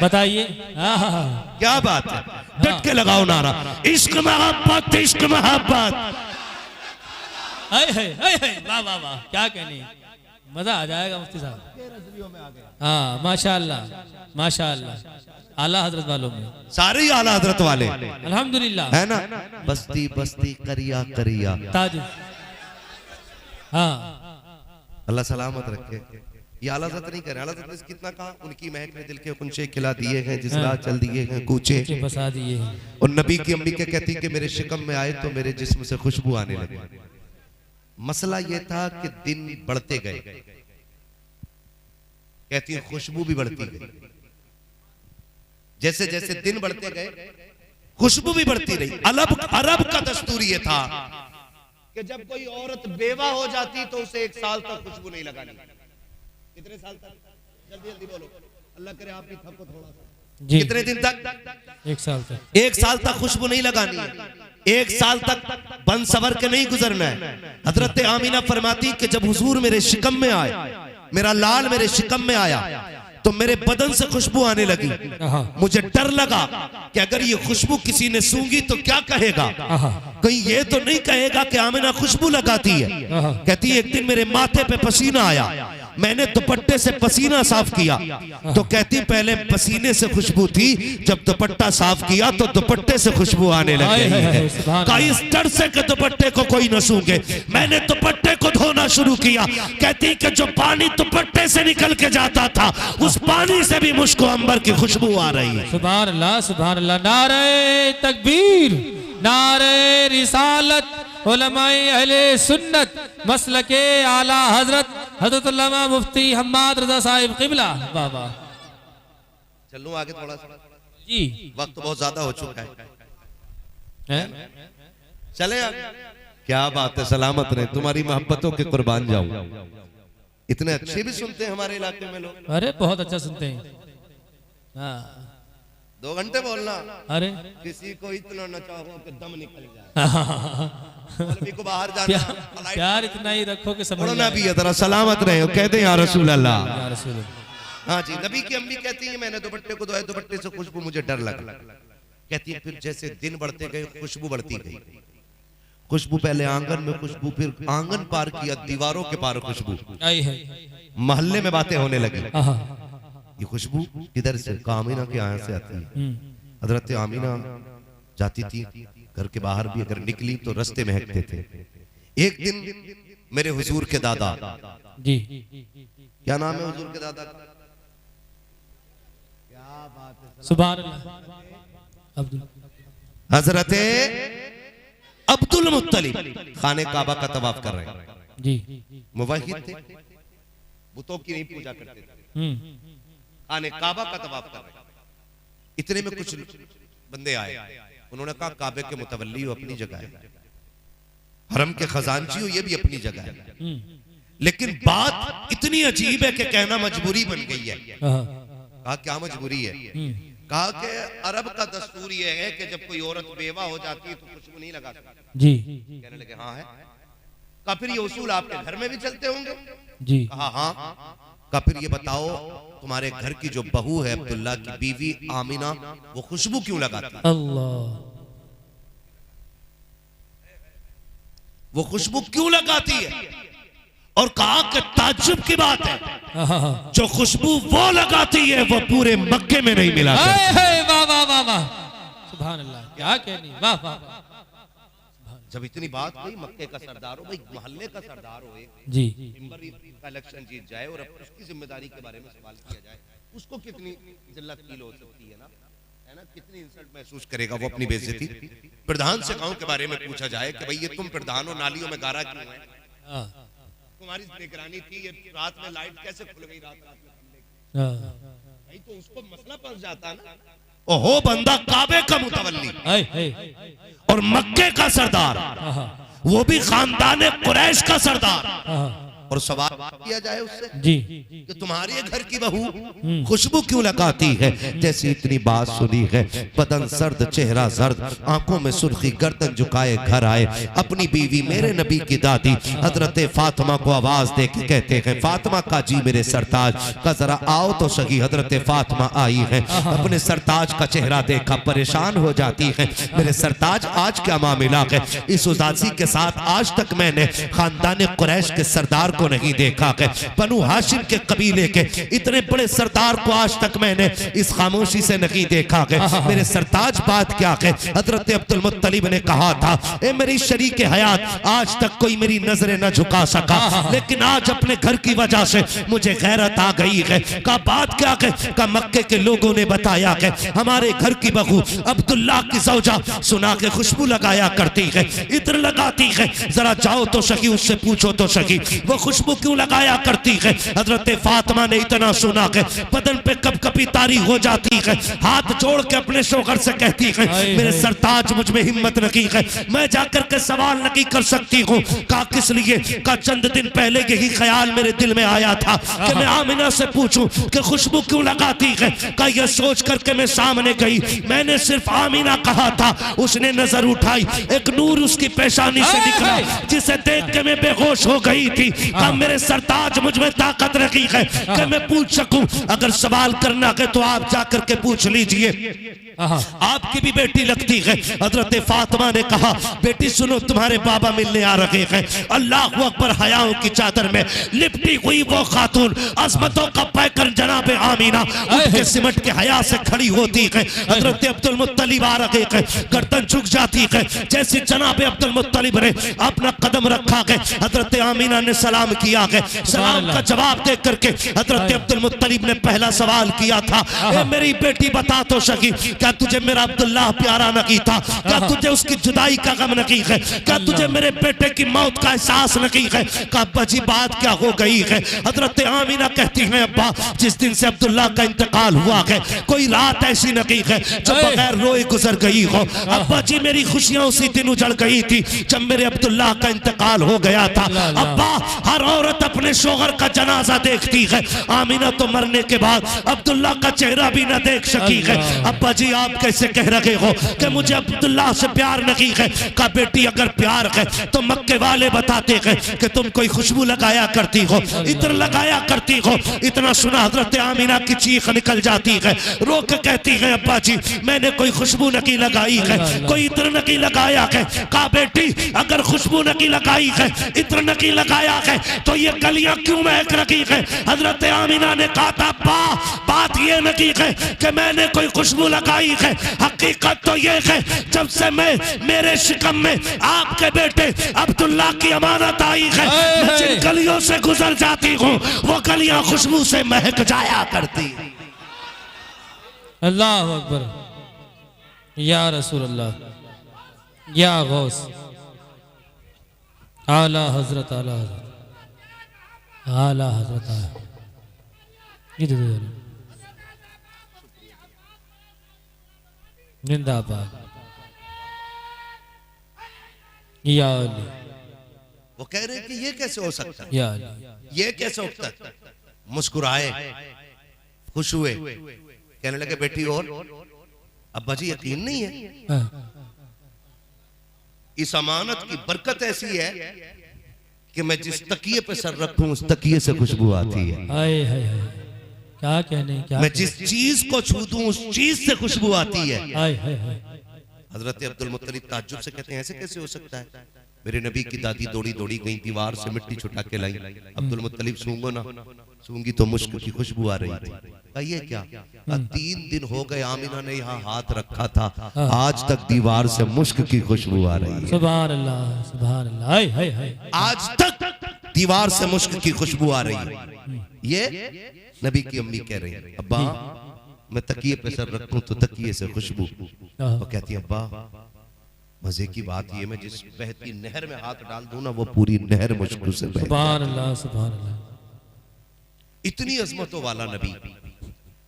S2: बताइए। हाँ हाँ हाँ,
S1: क्या बात है, डट के लगाओ नारा, इश्क मोहब्बत, इश्क मोहब्बत।
S2: वाह वाह वाह, क्या कहने, मजा आ जाएगा मुफ्ती साहब। हाँ माशाअल्लाह माशाअल्लाह, आला हजरत वालों में
S1: सारे ही आला हजरत वाले
S2: अल्हम्दुलिल्लाह
S1: है ना। बस्ती बस्ती करिया करिया,
S2: ताज। हाँ
S1: अल्लाह सलामत रखे। ये आला हजरत नहीं करे, आला हजरत ने कितना कहा, उनकी महक में दिल के कुंचे खिला दिए हैं, जिस राह चल दिए हैं कूचे।
S2: बसा दिए।
S1: और नबी की अम्मी के कहती कि मेरे शिकम में आए तो मेरे जिस्म से खुशबू आने लगी। मसला ये था कि दिन बढ़ते गए, कहती है खुशबू भी बढ़ती गई। जैसे जैसे दिन बढ़ते गए खुशबू भी बढ़ती रही। अरब का दस्तूर ये था कि जब कोई औरत बेवा हो जाती तो उसे 1 साल तक खुशबू नहीं लगानी। कितने साल तक? जल्दी जल्दी बोलो, अल्लाह करे आप भी थको थोड़ा सा।
S2: जी
S1: कितने दिन तक?
S2: 1 साल तक।
S1: 1 साल तक खुशबू नहीं लगानी है। 1 साल तक बन सवर के नहीं गुजरना है। हजरत आमीना फरमाती कि जब हुजूर मेरे शिकम में आए, मेरा लाल मेरे शिकम में आया तो मेरे बदन से खुशबू आने लगी। मुझे डर लगा कि अगर ये खुशबू किसी ने सूंघी तो क्या कहेगा, कहीं ये तो नहीं कहेगा कि आमीना खुशबू लगाती है। कहती है एक दिन मेरे माथे पे पसीना आया, मैंने दुपट्टे से पसीना साफ किया तो कहती पहले पसीने से खुशबू थी, जब दुपट्टा साफ किया तो दुपट्टे से खुशबू आने लग गई है। इस डर से कि दुपट्टे को कोई न सूंघे मैंने दुपट्टे को धोना शुरू किया। कहती कि जो पानी दुपट्टे से निकल के जाता था उस पानी से भी मुझको अंबर की खुशबू आ रही है।
S2: सुभान अल्लाह सुभान अल्लाह। नारे तकबीर, नारे रिसालत, उलमाए अहले सुन्नत, मसलके आला हजरत हजरत अल्लामा मुफ्ती हम्माद रजा साहिब क़िबला। वाह वाह।
S1: चलूं आगे थोड़ा सा,
S2: जी
S1: वक्त बहुत ज्यादा हो चुका है। चले आगे। क्या बात है, सलामत रहे, तुम्हारी मोहब्बतों के कुर्बान जाऊं। इतने अच्छे भी सुनते हैं हमारे इलाके में लोग।
S2: अरे बहुत अच्छा सुनते हैं। हाँ
S1: 2 घंटे बोलना,
S2: अरे
S1: किसी को इतना नचाओ कि दम निकल जाए। मौलवी को बाहर जाना,
S2: प्यार इतना ही रखो कि समझ
S1: ना भी है, जरा सलामत रहे, कहते हैं या रसूल अल्लाह।
S2: या रसूल।
S1: हाँ जी, नबी की अम्मी कहती है मैंने दुपट्टे को धोया, दुपट्टे से खुशबू मुझे डर लगा। कहती है फिर जैसे दिन बढ़ते गए खुशबू बढ़ती गई। खुशबू पहले आंगन में खुशबू, फिर आंगन पार किया, दीवारों के पार खुशबू,
S2: आई है।
S1: मोहल्ले में बातें होने लगी। ये खुशबू किधर से? आमीना के यहाँ से आती है। हजरत आमीना जाती थी घर के बाहर भी, अगर निकली तो रास्ते महकते थे। एक दिन मेरे हुजूर के दादा
S2: जी,
S1: क्या नाम है हुजूर के दादा?
S2: सुभान अल्लाह, अब्दुल,
S1: हजरत अब्दुल मुत्तलिब खाने काबा का तवाफ कर रहे हैं
S2: जी।
S1: मुवाहिद थे, बुतों की नहीं पूजा करते थे, खाने काबा का तवाफ कर रहे। इतने में कुछ बंदे आए, उन्होंने कहा काबे के मुतवल्ली हो, अपनी जगह है, हरम के खजानची हो, ये भी अपनी जगह है। लेकिन बात इतनी अजीब है कि कहना मजबूरी बन गई है। कहा क्या मजबूरी है? कहा कि अरब का दस्तूर ये है कि जब कोई औरत बेवा हो जाती है तो खुशबू नहीं लगा सकती
S2: जी।
S1: कहने लगे हाँ है। कहा फिर ये उसूल आपके घर में भी चलते होंगे?
S2: जी।
S1: कहा हाँ। कहा फिर ये बताओ तुम्हारे घर की जो बहू है अब्दुल्ला की बीवी आमीना, वो खुशबू क्यों लगाती है?
S2: अल्लाह,
S1: वो खुशबू क्यों लगाती है? और कहा कि ताज्जुब की बात है, जो खुशबू वो लगाती है वो पूरे मक्के में नहीं मिला।
S2: वाह वाह वाह वाह, सुभान अल्लाह, क्या कहनी, वाह वाह।
S1: जब इतनी बात हुई, मक्के का सरदार हो भाई, मोहल्ले का सरदार हो,
S2: जी,
S1: का इलेक्शन जीत जाए और उसकी जिम्मेदारी के बारे में सवाल किया जाए, उसको कितनी जिल्लत फील हो सकती है ना, है ना? कितनी इंसल्ट महसूस करेगा वो अपनी बेइज्जती। प्रधान से गांव के बारे में पूछा जाए कि भाई ये तुम प्रधान हो, नालियों में गारा क्यों है? तुम्हारी निगरानी थी, ये रात में लाइट कैसे खुल गई रात में? भाई तो उसको मसला फंस जाता ना। ओहो बंदा काबे का मुतवल्ली और मक्के का सरदार, वो भी खानदान कुरैश का सरदार, और सवाल किया जाए उससे
S2: जी
S1: कि तुम्हारे घर की बहू खुशबू क्यों लगाती है। जैसी इतनी बात सुनी है, बदन सर्द चेहरा जर्द, आंखों में सुर्खी, गर्दन झुकाए घर आए। अपनी बीवी मेरे नबी की दादी हजरत फातिमा को आवाज दे के कहते हैं, फातिमा का जी मेरे सरताज का जरा आओ तो सही। हजरत फातिमा आई है, अपने सरताज का चेहरा देखा, परेशान हो जाती है। मेरे सरताज आज क्या मामला है। इस उदासी के साथ आज तक मैंने खानदान कुरैश के सरदार को नहीं देखा है। बनु हाशिम के कबीले के इतने बड़े सरदार को आज तक मैंने इस खामोशी से नहीं देखा है। मेरे सरताज बात क्या है। हजरत अब्दुल मुत्तलिब ने कहा था, ए मेरी शरीके हयात, आज तक कोई मेरी नजरें न झुका सका, लेकिन आज अपने घर की वजह से मुझे गैरत आ गई है। का बात क्या है। का मक्के के लोगों ने बताया है हमारे घर की बहू अब्दुल्ला की ज़ौजा सुना के खुशबू लगाया करती है, इत्र लगाती है। जरा जाओ तो सही, उससे पूछो तो सही वो खुशबू क्यों लगाया करती है। हजरत फातिमा ने इतना सुना के बदन पे कपकपी तारी हो जाती है, हाथ जोड़ के अपने शौहर से कहती है, मेरे सरताज मुझ में हिम्मत नहीं है, मैं जाकर के सवाल नहीं कर सकती हूँ। का किस लिए। का चंद दिन पहले यही ख्याल मेरे दिल में आया था कि मैं आमिना से पूछूं कि खुशबू क्यों लगाती है। का यह सोच करके मैं सामने गई, मैंने सिर्फ आमिना कहा था, उसने नजर उठाई, एक नूर उसकी पेशानी से निकला जिसे देख के मैं बेहोश हो गई थी। का मेरे सरताज मुझ में ताकत रखी है कि मैं पूछ सकूं। अगर सवाल करना है तो आप जाकर के पूछ लीजिए, आपकी भी बेटी लगती है। हजरत फातिमा ने कहा, बेटी सुनो, तुम्हारे बाबा मिलने आ रहे हैं। अल्लाह अकबर। हयाओं की चादर में लिपटी हुई वो खातून अजमतों का पैकर जनाब आमीना उठ के सिमट के हया से खड़ी होती है। हजरत अब्दुल मुत्तलिब आ रहे हैं, गर्दन झुक जाती है। जैसे जनाब अब्दुल मुत्तलिब ने अपना कदम रखा है, हजरत आमीना ने सलाम किया है। सलाम का जवाब दे करके हजरत अब्दुल मुत्तलिब ने पहला सवाल किया था, ए मेरी बेटी बता तो सकी, क्या तुझे मेरा अब्दुल्ला प्यारा नहीं था। क्या तुझे उसकी जुदाई का गम नहीं है। क्या तुझे मेरे बेटे की मौत का एहसास नहीं है। का अब्बा जी बात क्या हो गई है। हजरत आमीना कहती है, अब्बा जिस दिन से अब्दुल्ला का इंतकाल हुआ है कोई रात ऐसी नहीं है जो बगैर रोए गुजर गई हो। अब्बा जी मेरी खुशियां उसी दिन उजड़ गई थी जब मेरे अब्दुल्ला का इंतकाल हो गया था। अब्बा हर औरत अपने शोहर का जनाजा देखती है, आमीना तो मरने के बाद अब्दुल्ला का चेहरा भी न देख सकी है। अब्बा जी आप कैसे कह रहे हो कि मुझे अब्दुल्ला से प्यार नहीं है। का बेटी अगर प्यार है तो मक्के वाले बताते हैं कि तुम कोई खुशबू लगाया करती हो, इत्र लगाया करती हो। इतना सुना हजरत आमीना की चीख निकल जाती है, रो के कहती है, अब्बा जी मैंने कोई खुशबू नहीं लगाई है, कोई इत्र नहीं लगाया है। का बेटी अगर खुशबू नहीं लगाई है, इत्र नहीं लगाया है, तो ये गलियां क्यों महक रही है। हजरत आमीना ने कहा था, बात ये नहीं है कि मैंने कोई खुशबू लगाई है, हकीकत तो ये है जब से मैं मेरे शिकम में आपके बेटे अब्दुल्ला की अमानत आई है, मैं जिन गलियों से गुजर जाती हूँ वो गलियां खुशबू से महक जाया करती।
S2: अल्लाह अकबर। या रसूल अल्लाह, या गौस, आला हजरत, आला हजरत, आला हजरत। जिंदाबाद। या अली।
S1: वो कह रहे कि ये कैसे हो सकता है,
S2: या अली,
S1: ये कैसे होता है। मुस्कुराए, खुश हुए, कहने लगे बेटी और अब्बा जी यकीन नहीं है, इस अमानत की बरकत ऐसी है कि मैं जिस तकिए पे सर रखूं उस तकिए से खुशबू आती है।
S2: हाय हाय हाय, क्या कहने, क्या
S1: मैं जिस चीज को छू दूं उस चीज से खुशबू आती है।
S2: हाय हाय हाय।
S1: हजरत अब्दुल मुत्तलिब ताज्जुब से कहते हैं, ऐसे कैसे हो सकता है। मेरे नबी की दादी दौड़ी दौड़ी गई, दीवार से मिट्टी छुटा के लाई। अब्दुल मुत्तलिब सूंघो ना, सूंघी तो मुश्क की खुशबू आ रही थी। कहिए क्या, 3 दिन हो गए आमिना ने यहाँ हाथ रखा था, आज तक दीवार से मुश्क की खुशबू आ रही है।
S2: सुभान अल्लाह, सुभान अल्लाह। हाय हाय हाय।
S1: आज तक दीवार से मुश्क की खुशबू आ रही है। ये नबी की अम्मी कह रही है, अब्बा मैं तकिए पे सर रखूं तो तकिए से खुशबू। वो कहती है, अब्बा मजे की बात ये, मैं जिस बहती नहर में हाथ डाल दूं ना वो पूरी नहर मुश्क से बहती।
S2: सुभान अल्लाह, सुभान अल्लाह।
S1: इतनी अजमतों वाला नबी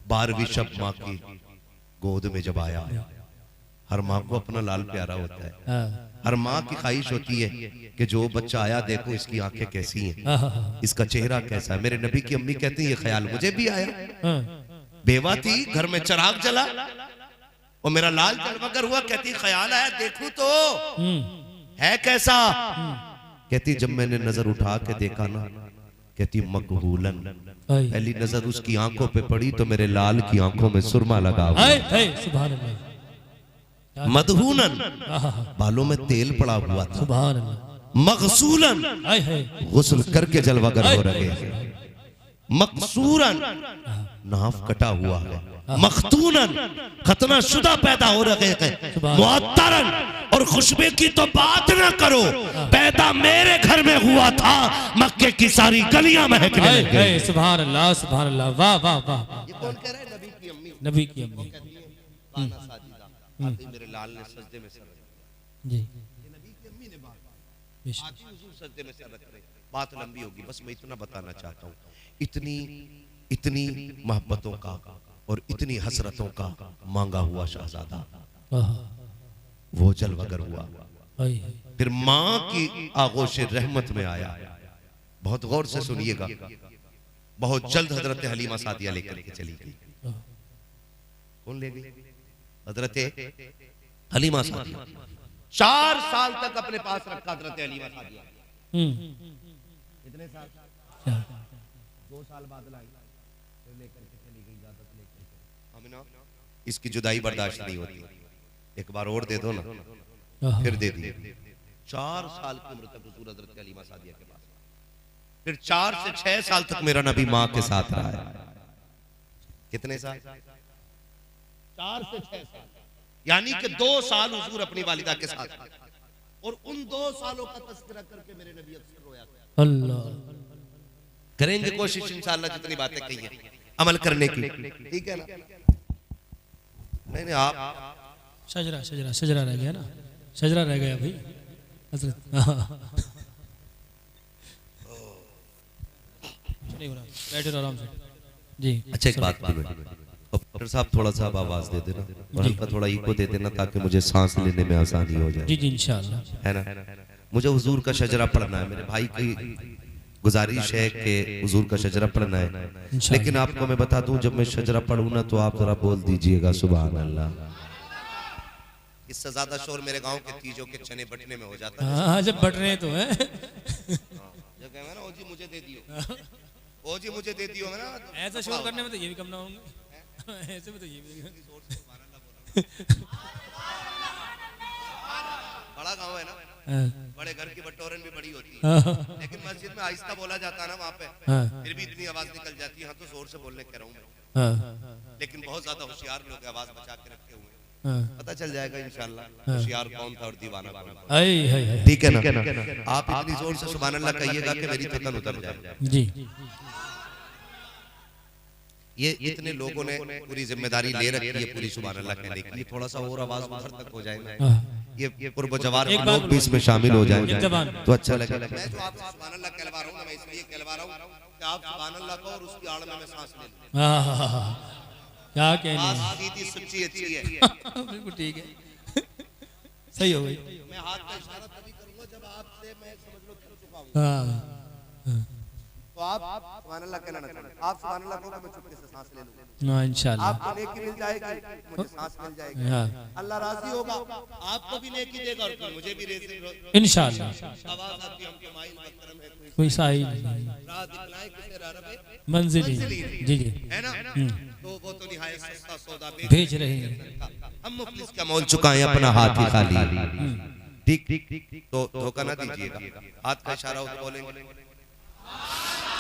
S1: 12वीं शब माँ की गोद में जब आया, हर माँ को अपना लाल प्यारा होता है।
S2: हाँ,
S1: हर माँ की ख्वाहिश होती है कि जो बच्चा आया देखो इसकी आंखें कैसी हैं,
S2: हाँ,
S1: इसका चेहरा कैसा है। मेरे नबी की अम्मी कहती है ये ख्याल मुझे भी आया।
S2: हाँ,
S1: बेवा थी, घर में चिराग जला और मेरा लाल जलमगर हुआ। कहती ख्याल आया देखूं तो है कैसा। कहती जब मैंने नजर उठा के देखा ना, कहती मकबूलन,
S2: हाय,
S1: पहली नजर उसकी आंखों पे पड़ी तो मेरे लाल की आंखों में सुरमा लगा हुआ,
S2: हाय, हाय, सुभान अल्लाह,
S1: मदहूनन,
S2: हाँ,
S1: बालों में तेल पड़ा हुआ था,
S2: सुभान अल्लाह,
S1: मगसूलन,
S2: हाय, हाय,
S1: गुस्ल करके जलवागर हो रहे हैं, मकसूरन, नाफ कटा हुआ है, मखतूनन, खतना शुदा पैदा हो रहे हैं, मुअत्तरन, और खुशबू की तो बात ना करो, पैदा मेरे घर में हुआ था, मक्के की सारी गलियां महकने
S2: हाय,
S1: लग गई।
S2: हाय, सुभान अल्लाह, सुभान अल्लाह, वाह वाह वाह,
S1: ये कौन कह रहा है? नबी की अम्मी।
S2: नबी की अम्मी,
S1: बाना साजिदा, आती मेरे लाल ने सजदे में सर रखा।
S2: जी,
S1: ये नबी की अम्मी ने बात
S2: बेशक,
S1: आती हुजूर सजदे में सर रख रहे। बात लंबी होगी, बस मैं इतना बताना चाहता हूँ। इतनी इतनी मोहब्बतों का और इतनी हसरतों का मांगा हुआ शहजादा
S2: हाँ,
S1: वो जलवगर हुआ।
S2: हाय,
S1: फिर माँ की आगोश रहमत में आया। बहुत गौर से सुनिएगा। बहुत जल्द हजरत हलीमा सादिया लेकर के चली गई। कौन ले गई? हजरत हलीमा सादिया। 4 साल तक अपने पास रखा हजरत हलीमा सादिया। कितने साल? 2 साल बाद लाई, फिर लेकर के चली गई, इजाजत लेकर के। आमिना, इसकी जुदाई बर्दाश्त नहीं होती। एक बार और दे दो ना, फिर दे दी। 4 साल की उम्र तक हुजूर हजरत हलीमा सादिया के पास। फिर 4 से 6 साल तक मेरा नबी माँ के साथ रहा है। कितने साल? 4 से 6 साल, यानी कि 2 साल हुजूर अपनी वालिदा के साथ। और उन 2 सालों का तज़किरा करके मेरे नबी अक्सर रोया करते।
S2: अल्लाह,
S1: करेंगे कोशिश इंशाअल्लाह जितनी बातें कही हैं अमल करने की, ठीक है ना? नहीं आप
S2: शजरा शजरा शजरा रह गया ना, शजरा रह गया भाई हजरत, नहीं हो रहा, बैठे रहो आराम से जी।
S1: अच्छा एक बात बोलो डॉक्टर साहब, थोड़ा सा आप आवाज दे देना और हल्का थोड़ा इको दे देना ताकि मुझे सांस लेने में आसानी हो जाए।
S2: जी जी इंशाअल्लाह,
S1: है ना? मुझे हुजूर का शजरा पढ़ना है। मेरे भाई की गुजारिश है कि हुजूर का शजरा पढ़ना है।
S2: इंशाअल्लाह।
S1: लेकिन आपको मैं बता दूं, जब मैं शजरा पढ़ूं ना तो आप जरा बोल दीजिएगा सुभान अल्लाह। इससे ज्यादा शोर मेरे गांव के तीजों के चने बटने में हो जाता है।
S2: हाँ जब बट रहे तो है,
S1: जब कहे ना ओ जी मुझे दे दियो, ओ जी मुझे दे दियो, है ना?
S2: ऐसा शोर करने में तो ये भी कम ना होंगे, ऐसे में तो ये भी
S1: बड़ा गांव है ना,
S2: हाँ,
S1: बड़े घर की बटोरन भी बड़ी होती है,
S2: हाँ,
S1: लेकिन मस्जिद में आहिस्ता बोला जाता है ना वहाँ पे,
S2: हाँ,
S1: फिर भी इतनी आवाज निकल जाती है। हाँ तो जोर से बोलने कह रहा हूँ मैं,
S2: हाँ,
S1: लेकिन बहुत ज्यादा होशियार लोग आवाज बचा के रखे हुए हैं।
S2: हाँ,
S1: पता चल जाएगा इंशाल्लाह होशियार कौन था और दीवाना कौन था।
S2: हाय हाय हाय,
S1: ठीक है ना? आप इतनी जोर से सुभान अल्लाह कहिएगा कि मेरी थकन उतर जाए।
S2: जी
S1: ये इतने लोगों ने पूरी जिम्मेदारी ले रखी है पूरी सुभान अल्लाह कहने की। ये थोड़ा सा और आवाज उधर तक हो जाए ना,
S2: हाँ,
S1: ये पूर्व जवार
S2: एक
S1: के
S2: बात
S1: लोग भी इसमें शामिल हो जाएं
S2: एक जबान।
S1: तो अच्छा लगेगा। मैं जो आपसे सुभान अल्लाह कहलवा रहा हूं, मैं इसलिए कहलवा रहा हूं कि आप सुभान अल्लाह को और उसकी आड़ में मैं सांस ले लूं।
S2: हाँ, हाँ, हाँ, क्या कहने
S1: बात सीधी सच्ची अच्छी है।
S2: बिल्कुल ठीक है, सही हो गई,
S1: मैं हाथ का इशारा तभी करूंगा जब आपसे मैं समझ लो थक चुका हूं।
S2: हाँ,
S1: तो आप सुभान अल्लाह कहना ना चाहें, आप सुभान अल्लाह कहोगे, मैं चुपके से सांस ले लूंगा।
S2: हाँ इंशाल्लाह,
S1: आपको नेकी मिल जाएगी, मुझे सांस मिल जाएगी।
S2: हाँ
S1: अल्लाह राजी होगा, आपको भी नेकी देगा और फिर मुझे भी
S2: इंशाल्लाह,
S1: आवाज आती है हमके माइल मकरम है कोई
S2: कोई साहिल नहीं,
S1: राह दिखलाए किसे राह रबे
S2: मंजिल ही, जी जी
S1: है ना? तो वो तो निहायत सस्ता सौदा
S2: भेज रहे हैं,
S1: हम मुफ्लिस का मोल चुकाएं अपना हाथ ही खाली। ठीक तो धोखा ना दीजिएगा, हाथ का इशारा हो बोलेंगे।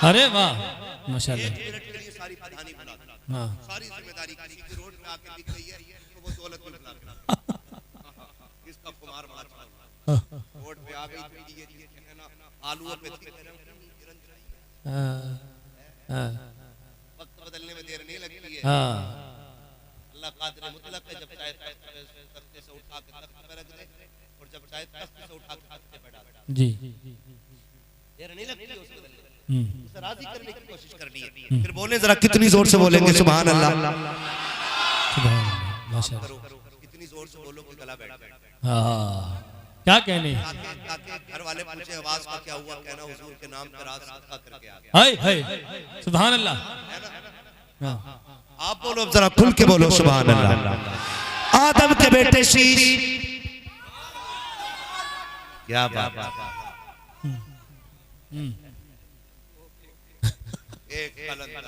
S2: अरे वाह माशाल्लाह,
S1: 1 मिनट के लिए सारी प्रधानी बुला दो,
S2: हाँ
S1: सारी जिम्मेदारी किसी की रोड पे आके दिख रही है तो वो दौलत में बुला दो। इसका खुमार मार रोड पे आ गई तो ये है ना, आलू पे थी,
S2: हाँ, हाँ,
S1: वक्त बदलने में देर नहीं लगती है।
S2: हाँ,
S1: अल्लाह कादिर मुतलक है, जब चाहे तख्ते से उठा के तख्ते पे रख दे और जब चाहे तख्ते से उठा के तख्ते पे डाल दे।
S2: जी
S1: देर नहीं लगती है उसे बदलने में,
S2: हम्म,
S1: उसे राजी करने की कोशिश करनी है। फिर बोले जरा कितनी जोर से बोलेंगे सुभान अल्लाह।
S2: सुभान अल्लाह, माशाल्लाह,
S1: कितनी जोर जोर से बोलो कि गला बैठ जाए।
S2: हाँ क्या कहने,
S1: घर वाले पूछे आवाज का क्या हुआ, कहना हुजूर के नाम पे रात सदका करके आ गया।
S2: हाय हाय सुभान अल्लाह। हाँ।
S1: आप बोलो जरा खुल के बोलो सुभान अल्लाह। आदम के बेटे शीश, क्या बात। एक कलंदर,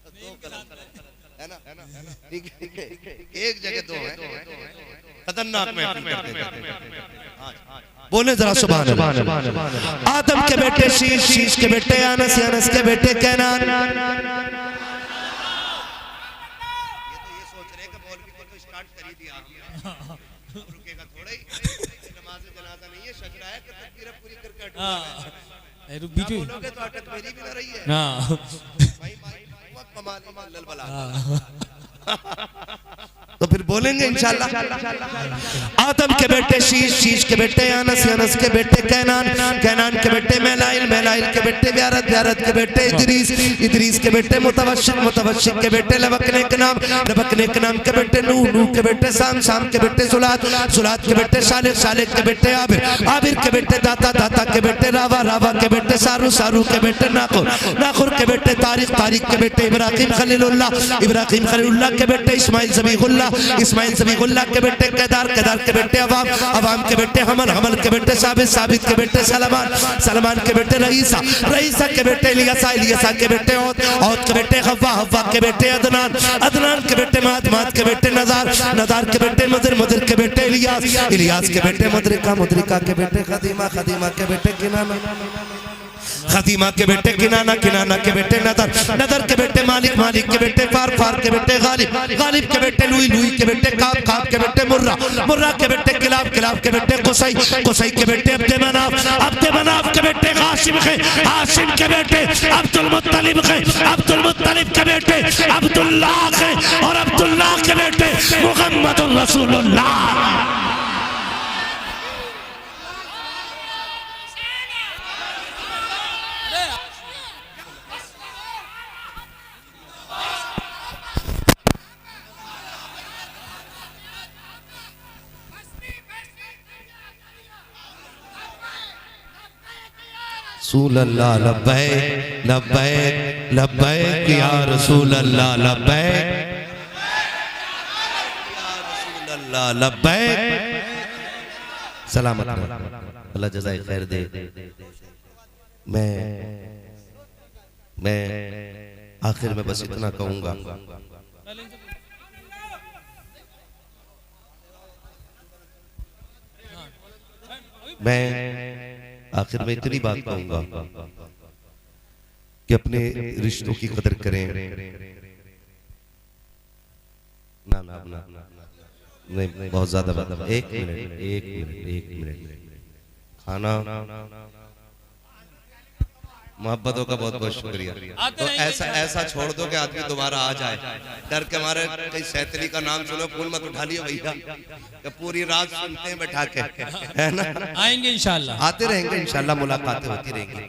S1: दो कलंदर, है ना, ठीक है, एक जगह दो है, खतरनाक में बोले जरा सुभान अल्लाह। आदम के बेटे शीश, शीश के बेटे अनस, अनस के बेटे कैनान। ये सोच रहे कि मौलवी को तो स्टार्ट कर ही दिया हमने, रुकेगा थोड़ा ही, नमाज जनाजा नहीं है, शजरा है कि तकबीर पूरी करके हटूंगा मैं।
S2: रुक बीच में
S1: बोलोगे तो अटक मेरी भी ना रही है।
S2: हाँ
S1: भाई बहुत कमाल है बला। तो फिर बोलेंगे इंशाल्लाह। आदम के बेटे शीश, शीश के बेटे अनस, अनस के बेटे कैनान, कैनान के बेटे मेलाइल, मेलाइल के बेटे व्यारत, व्यारत के बेटे इदरीस, इदरीस के बेटे मुतवश्शिक, मुतवश्शिक के बेटे लबकने के नाम, लबकने के नाम के बेटे नूह, नूह के बेटे शाम, शाम के बेटे सुलात, सुलात के बेटे सालिक, सालिक के बेटे आबिर, आबिर के बेटे दाता, दाता के बेटे रावा, रावा के बेटे सारू, सारू के बेटे नाखुर, नाखुर के बेटे तारिक, तारिक के बेटे इब्राहिम खलीलुल्लाह, इब्राहिम खलीलुल्लाह के बेटे इस्माइल ज़बीहुल्लाह, इस्माइल ज़बीहुल्लाह के बेटे केदार, केदार के बेटे अवाम, अवाम के बेटे हमल, हमल के बेटे साबित, साबित के बेटे सलमान, सलमान के बेटे रईसा, रईसा के बेटे इलियासा, इलियासा के बेटे औद, औद के बेटे हव्वा, हव्वा के बेटे अदनान, अदनान के बेटे माद, माद के बेटे नज़ार, नज़ार के बेटे मदर, मदर के बेटे इलियास, इलियास के बेटे मुद्रिका, मुद्रिका के बेटे खदीमा, खदीमा के बेटे किनाना, खदीमा के बेटे किनाना, किनाना के बेटे नदर, नदर के बेटे मालिक, मालिक के बेटे फार, फार के बेटे गालिब, गालिब के बेटे लुई, लुई के बेटे काब, काब के बेटे मुर्रा, मुर्रा के बेटे किलाब, किलाब के बेटे कुसई, कुसई के बेटे अब्दे मनाफ, अब्दे मनाफ के बेटे हाशिम के, हाशिम के बेटे अब्दुल मुत्तलिब के, अब्दुल मुत्तलिब के बेटे अब्दुल्लाह के, और अब्दुल्लाह के बेटे मुहम्मदुर रसूलुल्लाह। रसूल अल्लाह लब्बैक लब्बैक लब्बैक या रसूल अल्लाह लब्बैक या रसूल अल्लाह लब्बैक। सलामत अल्लाह जज़ाए खैर दे। मैं आखिर में बस इतना कहूंगा, मैं आखिर में इतनी बात कहूंगा कि अपने रिश्तों की कदर करें। ना ना ना नहीं, बहुत ज्यादा बात। एक मिनट, एक मिनट, एक मिनट। खाना मोहब्बतों का बहुत बहुत शुक्रिया। तो ऐसा ऐसा छोड़ दो कि आदमी दोबारा आ जाए। डर के हमारे कहीं सैतली का नाम सुनो, फोन मत उठा लियो भैया, कि पूरी रात सुनते हैं बैठा के, है ना।
S2: आएंगे इंशाल्लाह,
S1: आते रहेंगे इंशाल्लाह, मुलाकातें होती रहेंगी।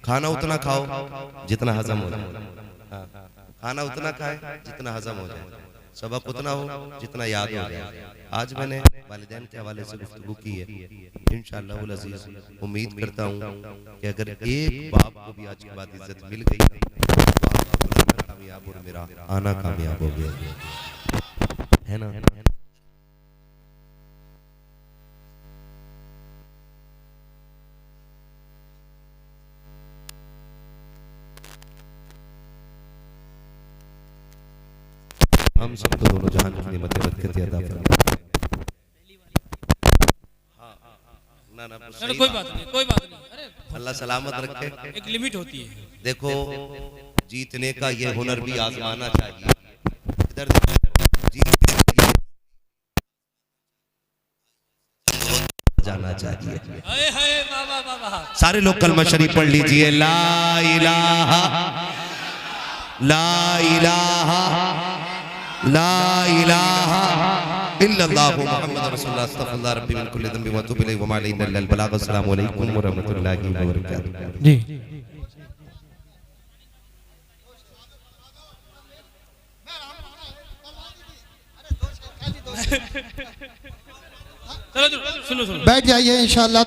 S1: खाना उतना खाओ जितना हजम हो जाए, खाना उतना खाए जितना हजम हो जाए, सबक उतना हो जितना याद हो जाए। आज मैंने वालिदैन के हवाले से गुफ्तगू की है। इंशाअल्लाह उल अज़ीज़ उम्मीद करता हूँ कि अगर एक बाप को भी आज के बाद इज्जत मिल गई तो कामयाब और मेरा आना कामयाब हो गया, है ना। हम सबको दोनों जहान की नेमतें बरकत अता फरमाए। ना ना
S2: कोई बात नहीं, कोई बात नहीं। अरे
S1: अल्लाह सलामत रखे।
S2: एक लिमिट होती है।
S1: देखो जीतने का ये हुनर भी आजमाना चाहिए। इधर जाना चाहिए। सारे लोग कलमा शरीफ पढ़ लीजिए। ला इलाहा ला इलाहा ला इलाहा इल्लल्लाहु मुहम्मदुर रसूलुल्लाह अस्तगफिरुल्लाह रब्बी मिन कुल्लि ज़ंबि व अतूबु इलैहि व मा अलैना इल्लल बलाग। अस्सलामु अलैकुम व रहमतुल्लाहि व बरकातुहू।
S2: जी चलो सुनो सुनो
S3: बैठ जाइए इंशाल्लाह।